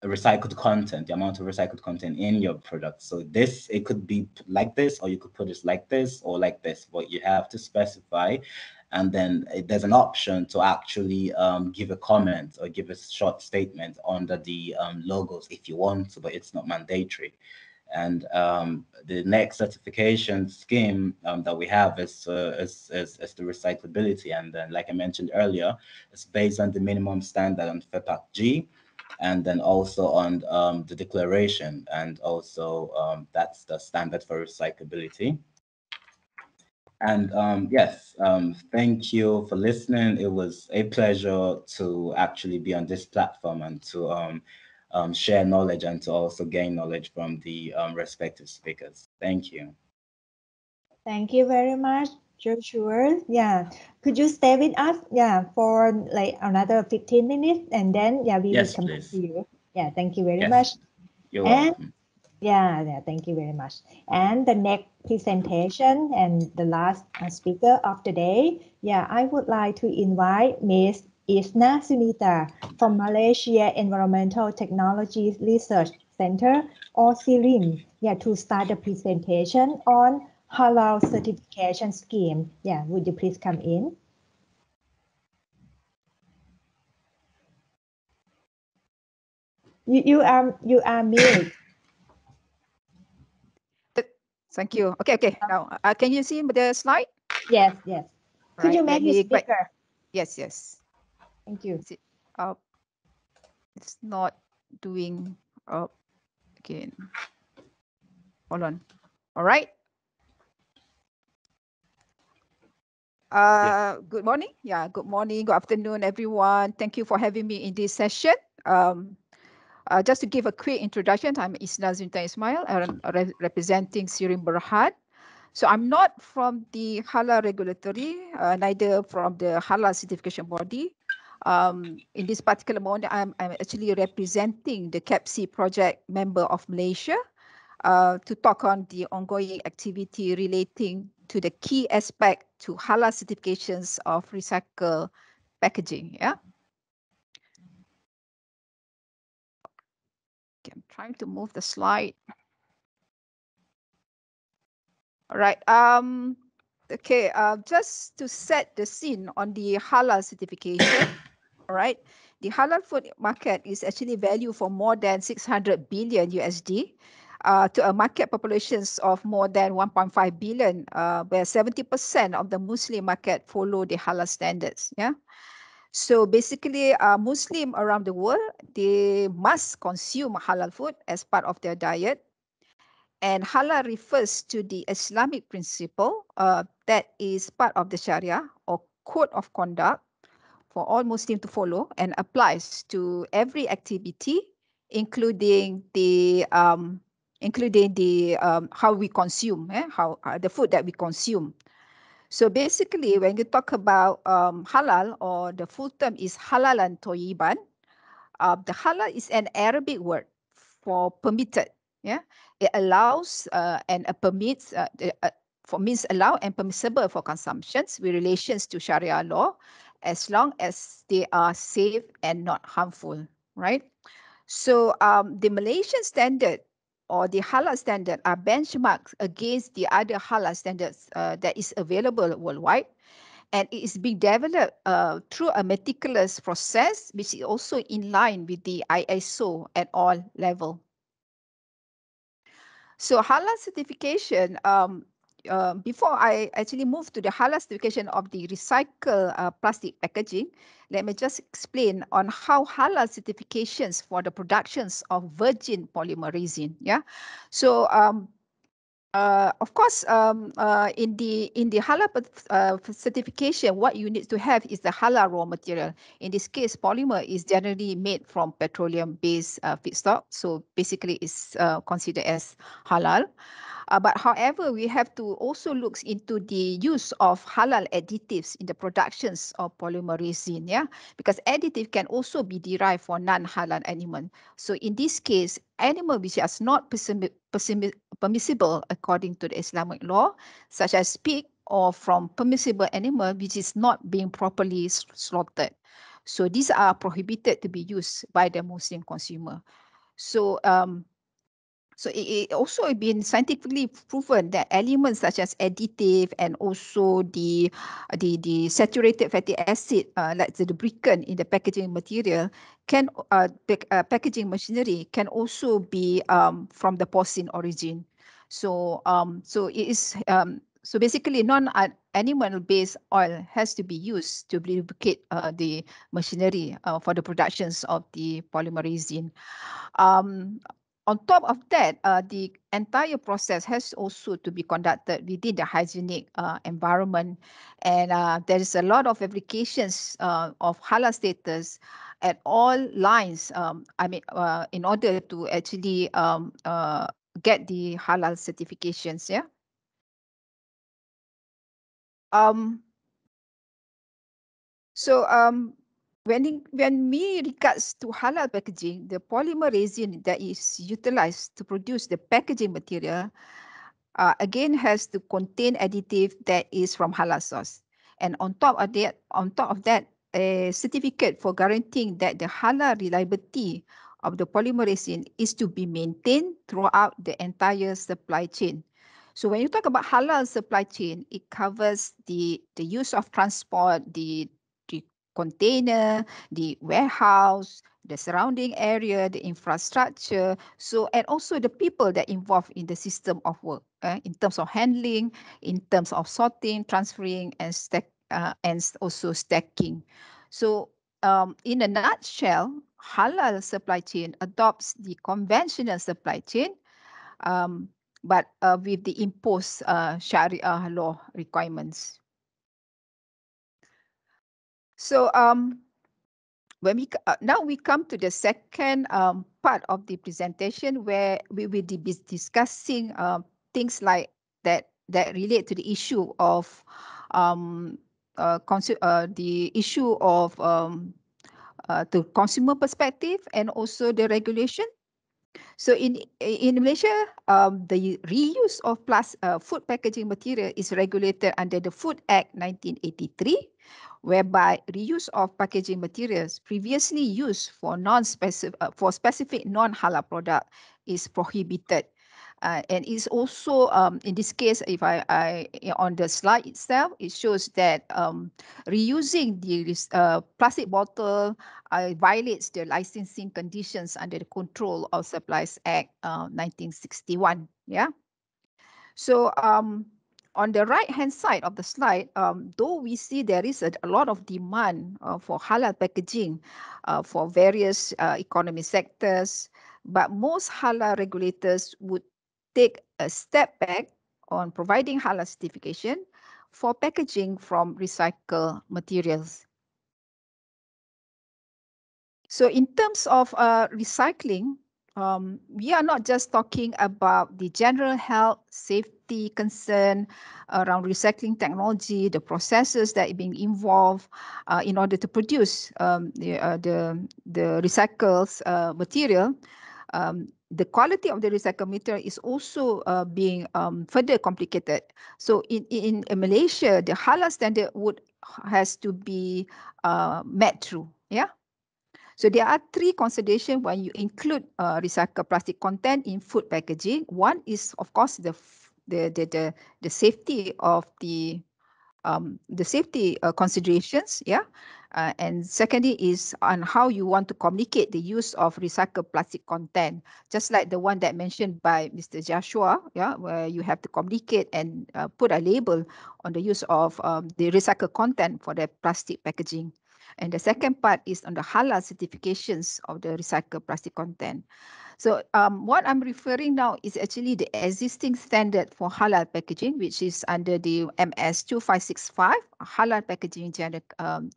recycled content, the amount of recycled content in your product. So this, it could be like this, or you could put it like this or like this, but you have to specify. And then there's an option to actually give a comment or give a short statement under the logos if you want to, but it's not mandatory. And the next certification scheme that we have is the recyclability. And then, like I mentioned earlier, it's based on the minimum standard on FPAC G, and then also on the declaration, and also that's the standard for recyclability. And yes, thank you for listening. It was a pleasure to actually be on this platform and to share knowledge and to also gain knowledge from the respective speakers. Thank you. Thank you very much, Joshua. Yeah, could you stay with us? Yeah, for like another 15 minutes, and then yeah, we will Yes, come back please. to you. Yeah, thank you very Yes, much. you're And welcome. yeah, thank you very much. And the next presentation and the last speaker of the day, yeah, I would like to invite Ms. Isna Sunita from Malaysia Environmental Technology Research Center, or CERIM, yeah, to start the presentation on Halal certification scheme. Yeah, would you please come in? You are mute. Thank you. Okay. Now, can you see the slide? Yes. Could you make it bigger? Yes. Thank you. It's not doing again. Hold on. All right. Good morning. Good morning. Good afternoon, everyone. Thank you for having me in this session. Just to give a quick introduction, I'm Isna Zinta Ismail, representing CERIM Berhad. So I'm not from the Halal regulatory, neither from the Halal certification body. In this particular moment, I'm actually representing the CAPC project member of Malaysia to talk on the ongoing activity relating to the key aspect to Halal certifications of recycled packaging. Yeah. Okay, I'm trying to move the slide. All right. Okay. Just to set the scene on the Halal certification. All right. The halal food market is actually valued for more than 600 billion USD to a market populations of more than 1.5 billion, where 70% of the Muslim market follow the halal standards. Yeah. So basically, Muslim around the world, they must consume halal food as part of their diet. And halal refers to the Islamic principle that is part of the Sharia or code of conduct for all Muslims to follow and applies to every activity, including the how we consume, how the food that we consume. So basically, when you talk about halal, or the full term is halalan toyiban, the halal is an Arabic word for permitted. Yeah, it allows and permits for means allow and permissible for consumptions with relations to Sharia law, as long as they are safe and not harmful. Right. So the Malaysian standard or the halal standard are benchmarked against the other halal standards that is available worldwide. And it is being developed through a meticulous process, which is also in line with the ISO at all level. So halal certification, before I actually move to the halal certification of the recycled plastic packaging, let me just explain on how halal certifications for the productions of virgin polymer resin. Yeah, so of course, in the halal certification, what you need to have is the halal raw material. In this case, polymer is generally made from petroleum-based feedstock, so basically it's considered as halal. But however, we have to also look into the use of halal additives in the productions of polymer resin, yeah, because additive can also be derived for non-halal animal. So in this case, animal which is not permissible according to the Islamic law, such as pig, or from permissible animal which is not being properly slaughtered. So these are prohibited to be used by the Muslim consumer. So so it also been scientifically proven that elements such as additive and also the saturated fatty acid, like the lubricant in the packaging material, can packaging machinery can also be from the porcine origin. So so it is so basically non-animal based oil has to be used to lubricate the machinery for the productions of the polymer resin. on top of that, the entire process has also to be conducted within the hygienic environment. And there is a lot of applications of halal status at all lines, in order to actually get the halal certifications, yeah. When we regards to halal packaging, the polymer resin that is utilized to produce the packaging material again has to contain additive that is from halal source. And on top of that, a certificate for guaranteeing that the halal reliability of the polymer resin is to be maintained throughout the entire supply chain. So when you talk about halal supply chain, it covers the use of transport, the container, the warehouse, the surrounding area, the infrastructure, and also the people that involved in the system of work, in terms of handling, in terms of sorting, transferring, and also stacking. So in a nutshell, halal supply chain adopts the conventional supply chain, but with the imposed Sharia law requirements. So now we come to the second part of the presentation, where we will be discussing things like that relate to the issue of the consumer perspective and also the regulation. So in Malaysia, the reuse of food packaging material is regulated under the Food Act 1983, whereby reuse of packaging materials previously used for specific non-halal product is prohibited. And it's also, in this case, if I on the slide itself, it shows that reusing the plastic bottle violates the licensing conditions under the Control of Supplies Act 1961. Yeah. So on the right-hand side of the slide, though we see there is a lot of demand for halal packaging for various economic sectors, but most halal regulators would take a step back on providing halal certification for packaging from recycled materials. So in terms of recycling, we are not just talking about the general health, safety concern around recycling technology, the processes that are being involved in order to produce the recycled material. The quality of the recycled material is also being further complicated. So in Malaysia, the halal standard has to be met through, yeah. So there are three considerations when you include recycled plastic content in food packaging. One is, of course, the safety of the safety considerations, yeah. And secondly is on how you want to communicate the use of recycled plastic content, just like the one that mentioned by Mr. Joshua, yeah, where you have to communicate and put a label on the use of the recycled content for the plastic packaging. And the second part is on the halal certifications of the recycled plastic content. So what I'm referring now is actually the existing standard for halal packaging, which is under the MS 2565 halal packaging general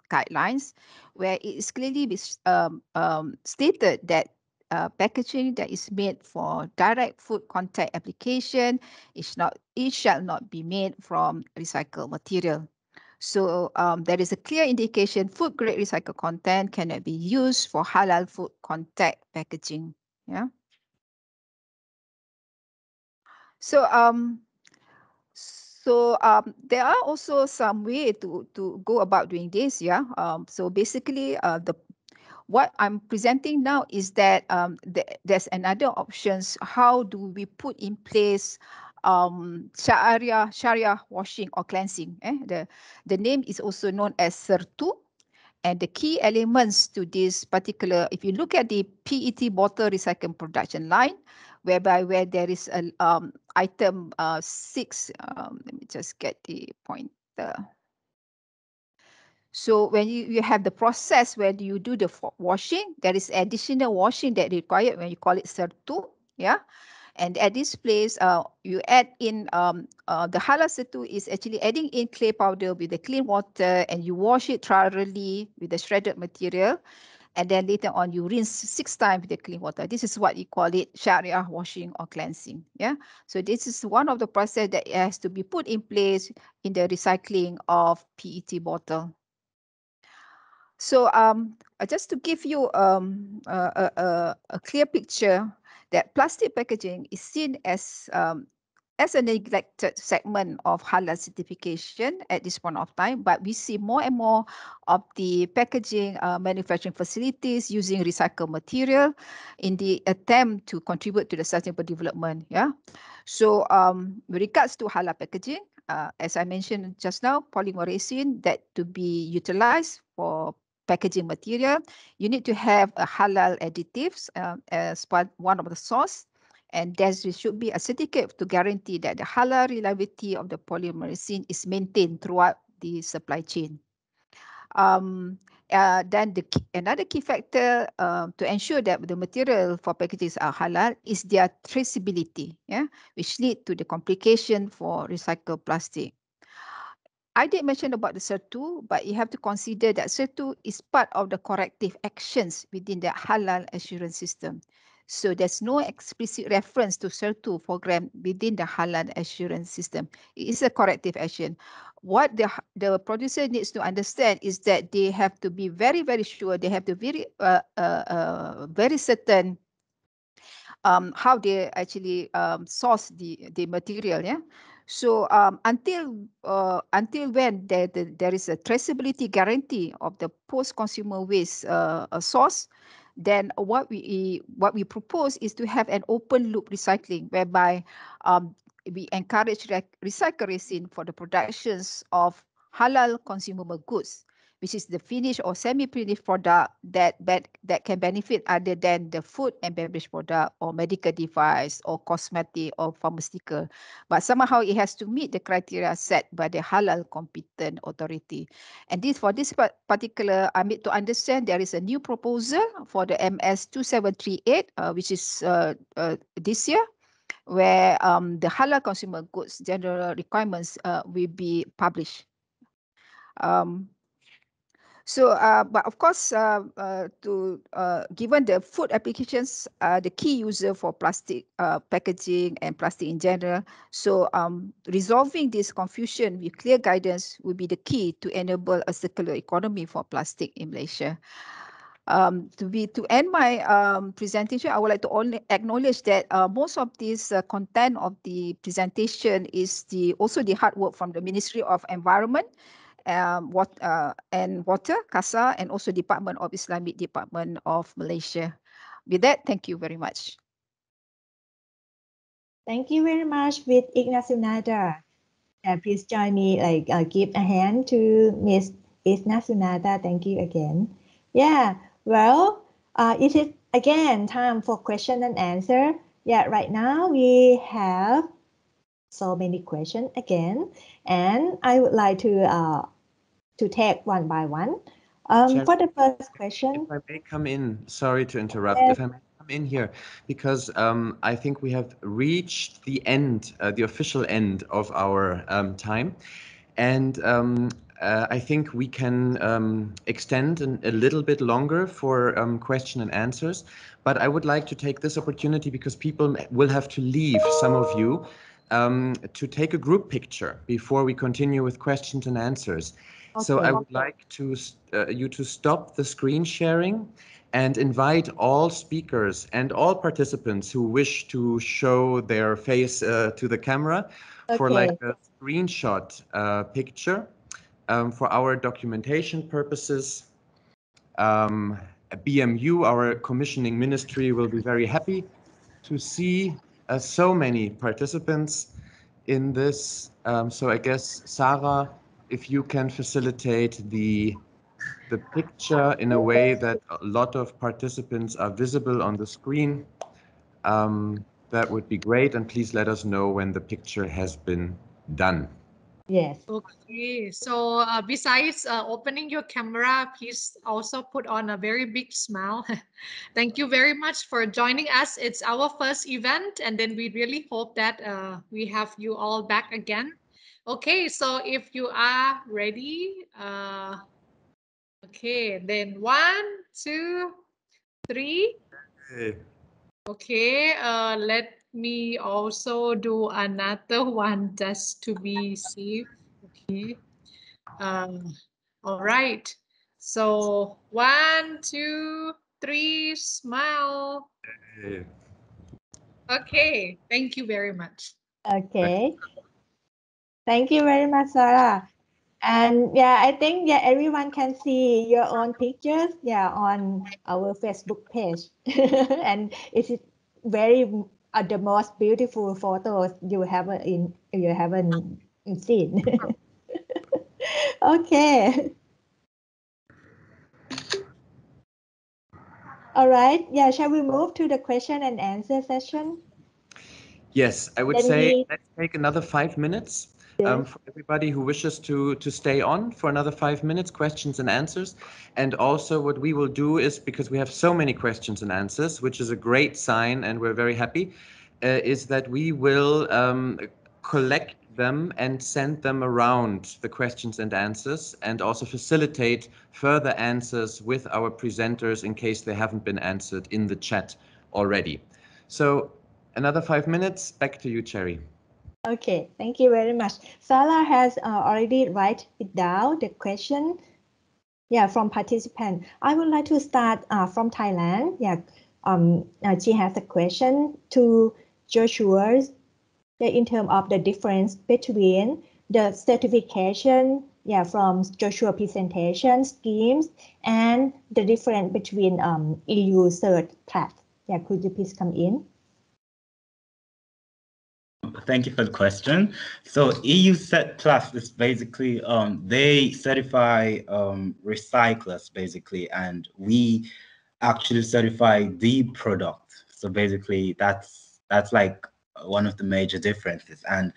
guidelines, where it is clearly stated that packaging that is made for direct food contact application it shall not be made from recycled material. So there is a clear indication food grade recycled content cannot be used for halal food contact packaging. Yeah. So there are also some way to go about doing this. Yeah. So basically, what I'm presenting now is that there's another options. How do we put in place Sharia washing or cleansing? The name is also known as Sertu. And the key elements to this particular, if you look at the PET bottle recycling production line, where there is an item 6, let me just get the pointer. So when you have the process where you do the washing, there is additional washing that required when you call it Sertu. Yeah. And at this place, you add in the halal setu is actually adding in clay powder with the clean water, and you wash it thoroughly with the shredded material. And then later on, you rinse 6 times with the clean water. This is what you call it Sharia washing or cleansing. Yeah. So this is one of the process that has to be put in place in the recycling of PET bottle. So just to give you a clear picture that plastic packaging is seen as a neglected segment of halal certification at this point of time, but we see more and more of the packaging manufacturing facilities using recycled material in the attempt to contribute to the sustainable development. Yeah. So with regards to halal packaging, as I mentioned just now, polymer resin that to be utilized for packaging material, you need to have a halal additives as one of the source. And there should be a certificate to guarantee that the halal reliability of the polymer resin is maintained throughout the supply chain. Then another key factor to ensure that the material for packages are halal is their traceability, yeah, which lead to the complication for recycled plastic. I did mention about the CERTU, but you have to consider that CERTU is part of the corrective actions within the halal assurance system. So there's no explicit reference to CERTU program within the halal assurance system. It is a corrective action. What the producer needs to understand is that they have to be very, very sure. They have to be very certain how they actually source the material. Yeah. So until when there is a traceability guarantee of the post-consumer waste source, then what we propose is to have an open loop recycling, whereby we encourage recycle resin for the productions of halal consumable goods, which is the finished or semi-finished product that can benefit other than the food and beverage product or medical device or cosmetic or pharmaceutical. But somehow it has to meet the criteria set by the halal competent authority. And for this particular, I need to understand there is a new proposal for the MS 2738, which is this year, where the halal consumer goods general requirements will be published. But of course, given the food applications are the key user for plastic packaging and plastic in general, so resolving this confusion with clear guidance will be the key to enable a circular economy for plastic in Malaysia. To end my presentation, I would like to only acknowledge that most of this content of the presentation is also the hard work from the Ministry of Environment and Water, CASA, and also Department of Islamic Department of Malaysia. With that, thank you very much. Thank you very much, with Ignasunada. Please join me, give a hand to Miss Ignasunada. Thank you again. Yeah, well, it is again time for question and answer. Yeah, right now we have so many questions again, and I would like to take one by one. For the first question, if I may come in, sorry to interrupt. Yes. If I may come in here, because I think we have reached the end, the official end of our time, and I think we can extend a little bit longer for question and answers. But I would like to take this opportunity, because people will have to leave, some of you, to take a group picture before we continue with questions and answers. Okay. So I would like to you to stop the screen sharing and invite all speakers and all participants who wish to show their face to the camera for like a screenshot picture for our documentation purposes. BMU, our commissioning ministry, will be very happy to see so many participants in this. So I guess, Sarah, if you can facilitate the picture in a way that a lot of participants are visible on the screen, that would be great. And please let us know when the picture has been done. Yes. Okay, so besides opening your camera, please also put on a very big smile. Thank you very much for joining us. It's our first event, and then we really hope that we have you all back again. Okay, so if you are ready, okay, then 1, 2, 3. Hey. Okay, let me also do another one just to be safe. Okay. All right. So 1, 2, 3, smile. Hey. Okay. Thank you very much. Okay. Thank you very much, Sarah. And yeah, I think everyone can see your own pictures on our Facebook page. And it's very the most beautiful photos you haven't seen. Okay. All right. Yeah, shall we move to the question and answer session? Yes, I would Then say let's take another 5 minutes Yes. for everybody who wishes to stay on for another 5 minutes, questions and answers. And also what we will do is, because we have so many questions and answers, which is a great sign and we're very happy, is that we will collect them and send them around, the questions and answers, and also facilitate further answers with our presenters in case they haven't been answered in the chat already. So another 5 minutes. Back to you, Cherry. Okay, thank you very much. Sarah has already write it down, the question. Yeah, from participant. I would like to start from Thailand. Yeah, she has a question to Joshua. In terms of the difference between the certification, from Joshua presentation schemes and the difference between EU Cert Plus. Yeah, could you please come in? Thank you for the question. So EU Set Plus is basically they certify recyclers basically, and we actually certify the product. So basically, that's like one of the major differences. And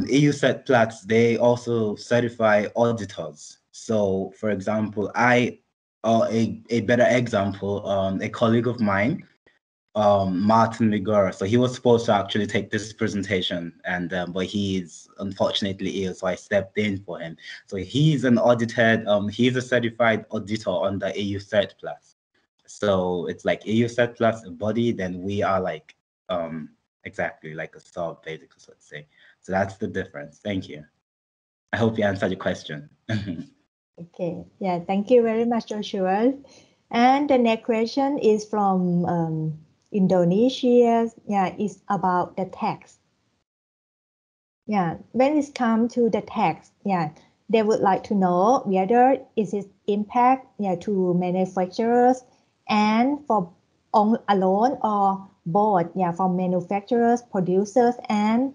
EU Set Plus, they also certify auditors. So, for example, a better example, a colleague of mine, Martin Ligor. So he was supposed to actually take this presentation, and but he's unfortunately ill, so I stepped in for him. So he's an audited, he's a certified auditor under EU Cert Plus. So it's like EU Cert Plus a body, then we are like exactly like a sub, basically, so to say. So that's the difference. Thank you. I hope you answered your question. Okay, yeah, thank you very much, Joshua. And the next question is from Indonesia. Yeah, it's about the tax. Yeah, when it comes to the tax, they would like to know whether is it impact to manufacturers and for alone or both, for manufacturers, producers, and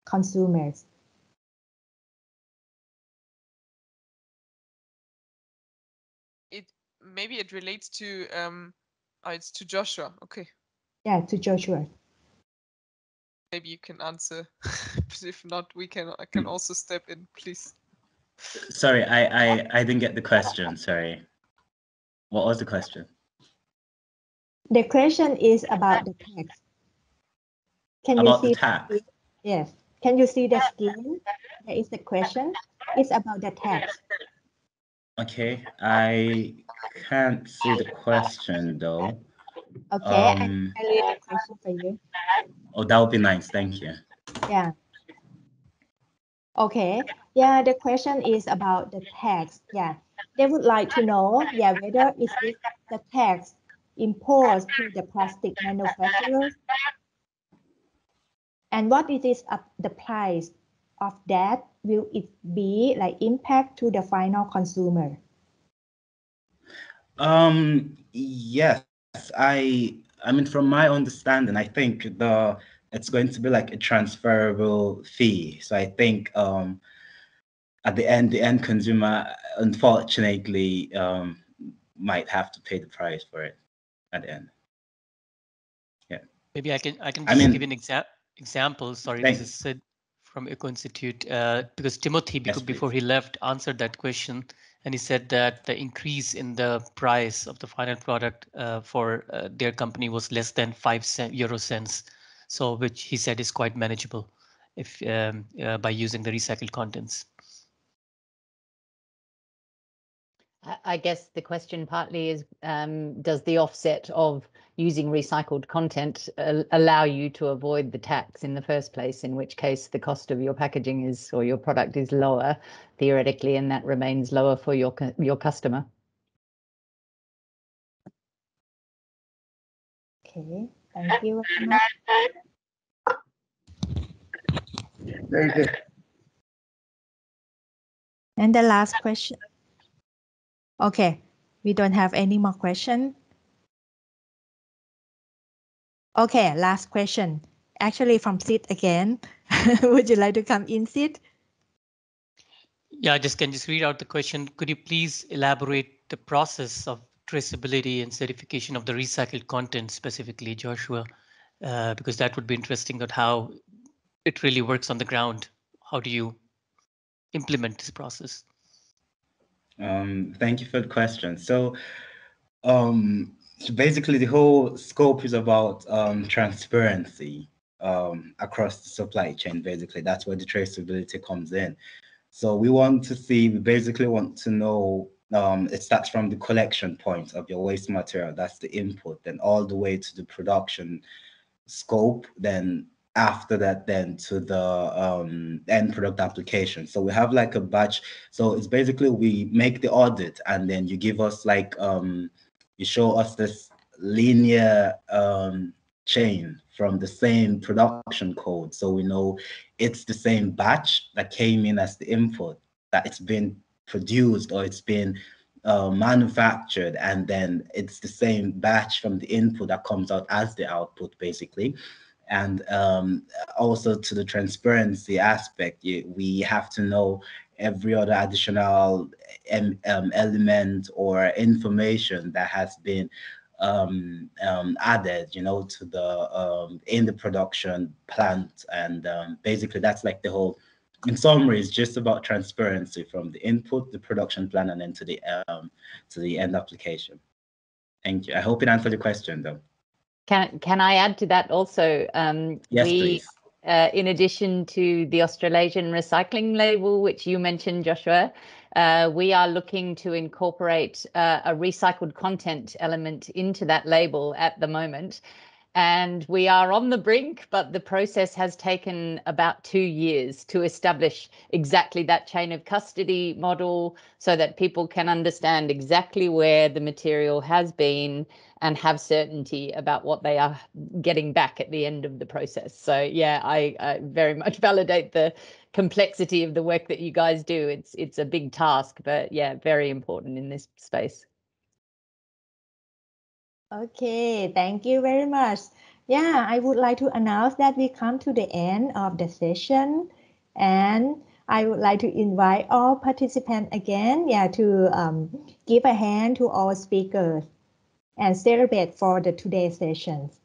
consumers. Maybe it relates to it's to Joshua. Okay. Yeah, to Joshua. Maybe you can answer. But if not, I can also step in, please. Sorry, I didn't get the question. Sorry. What was the question? The question is about the tax. Can about you see the tax? Yes. Can you see the scheme? There is the question. It's about the tax. Okay, I can't see the question though. Okay, I read the question for you. Oh, that would be nice. Thank you. Yeah. Okay. Yeah, the question is about the tax. Yeah. They would like to know, whether is it the tax imposed to the plastic manufacturers and what it is the price of that, will it be like impact to the final consumer? Yes, I mean, from my understanding, I think it's going to be like a transferable fee. So I think at the end consumer, unfortunately, might have to pay the price for it at the end. Yeah. Maybe I can just give an example. Sorry, this is Sid from Öko Institute, because Timothy, Yes, before he left, answered that question, and he said that the increase in the price of the final product for their company was less than 5 euro cents, so which he said is quite manageable if by using the recycled contents. I guess the question partly is, does the offset of using recycled content allow you to avoid the tax in the first place, in which case the cost of your packaging is, or your product is lower theoretically, and that remains lower for your customer? Okay, thank you very much. Very good. And the last question. Okay, we don't have any more questions. Okay, last question. Actually from Sid again. Would you like to come in, Sid? Yeah, I can just read out the question. Could you please elaborate the process of traceability and certification of the recycled content specifically, Joshua? Because that would be interesting about how it really works on the ground. How do you implement this process? Thank you for the question. So basically the whole scope is about transparency across the supply chain. Basically, that's where the traceability comes in. So we basically want to know, it starts from the collection point of your waste material, that's the input, then all the way to the production scope, then after that, then to the end product application. So we have like a batch. So it's basically we make the audit, and then you give us like, you show us this linear chain from the same production code. So we know it's the same batch that came in as the input, that it's been produced or it's been manufactured, and then it's the same batch from the input that comes out as the output, basically. And also to the transparency aspect, we have to know every other additional element or information that has been added, to the in the production plant. And basically that's like the whole, in summary, it's just about transparency from the input, the production plan, and then to the end application. Thank you. I hope it answered your question, though. Can I add to that also? Yes, please. In addition to the Australasian recycling label, which you mentioned, Joshua, we are looking to incorporate a recycled content element into that label at the moment. And we are on the brink, but the process has taken about 2 years to establish exactly that chain of custody model, so that people can understand exactly where the material has been and have certainty about what they are getting back at the end of the process. So yeah, I very much validate the complexity of the work that you guys do. It's a big task, but yeah, very important in this space. Okay, thank you very much. Yeah, I would like to announce that we come to the end of the session, and I would like to invite all participants again, to give a hand to all speakers and celebrate for the today's sessions.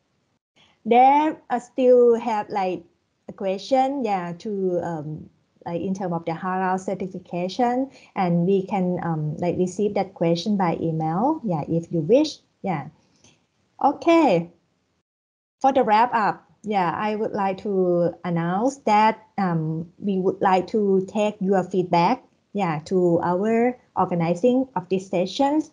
There still have like a question, to like in terms of the halal certification, and we can like receive that question by email, if you wish, Okay, for the wrap up, I would like to announce that we would like to take your feedback, to our organizing of these sessions.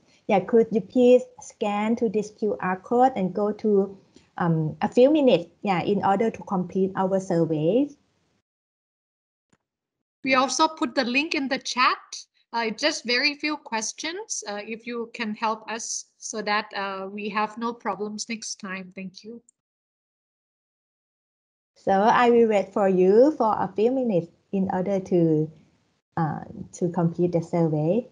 Could you please scan to this QR code and go to a few minutes, in order to complete our surveys. We also put the link in the chat. Just very few questions, if you can help us so that we have no problems next time. Thank you. So I will wait for you for a few minutes in order to complete the survey.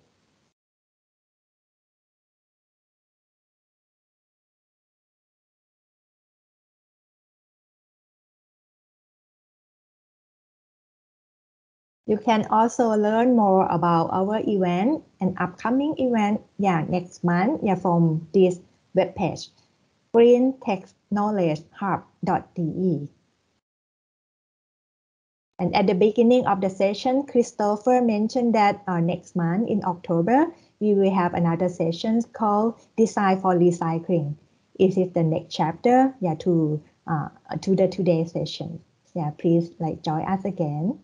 You can also learn more about our event and upcoming event, next month, from this webpage, greentechknowledgehub.de. And at the beginning of the session, Christopher mentioned that next month in October, we will have another session called Design for Recycling. It is the next chapter, yeah, to the today's session. Yeah, please join us again.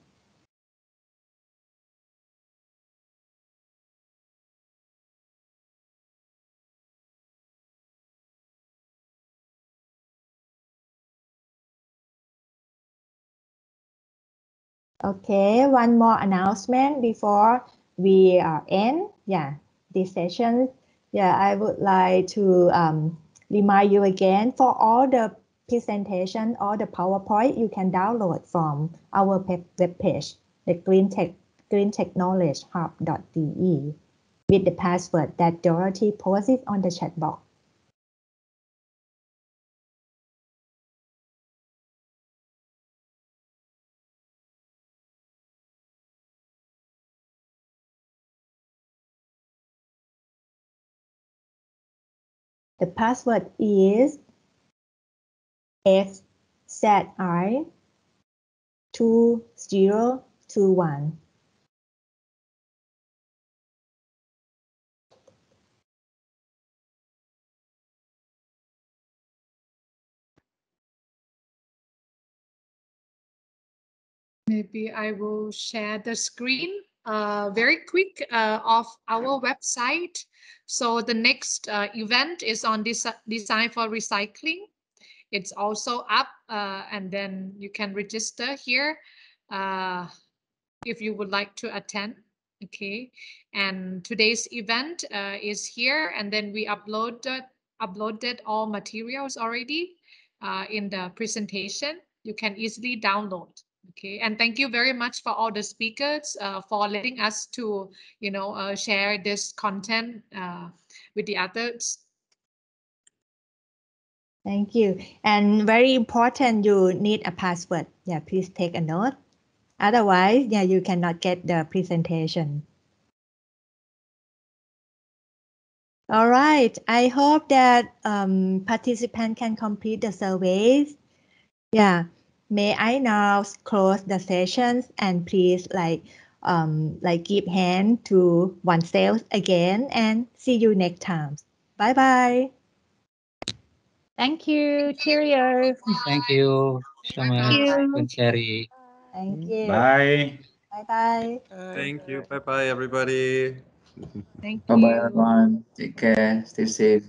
Okay, one more announcement before we end. Yeah, this session. Yeah, I would like to remind you again for all the presentation or the PowerPoint you can download from our webpage, the greentechknowledgehub.de, with the password that Dorothy posted on the chat box. The password is XZI2021. Maybe I will share the screen very quick of our website. So the next event is on Design for Recycling. It's also up and then you can register here if you would like to attend. Okay, and today's event is here, and then we uploaded all materials already in the presentation. You can easily download. Okay, and thank you very much for all the speakers for letting us to share this content with the others. Thank you. And very important, you need a password. Yeah, please take a note. Otherwise, yeah, you cannot get the presentation. All right. I hope that participants can complete the surveys. Yeah. May I now close the sessions and please give hand to oneself again and see you next time. Bye bye. Thank you. Cheerio. Thank you so much, Cherry. Thank you. Bye. Bye bye. Thank you. Bye bye, everybody. Thank Bye bye, you. everyone. Take care. Stay safe.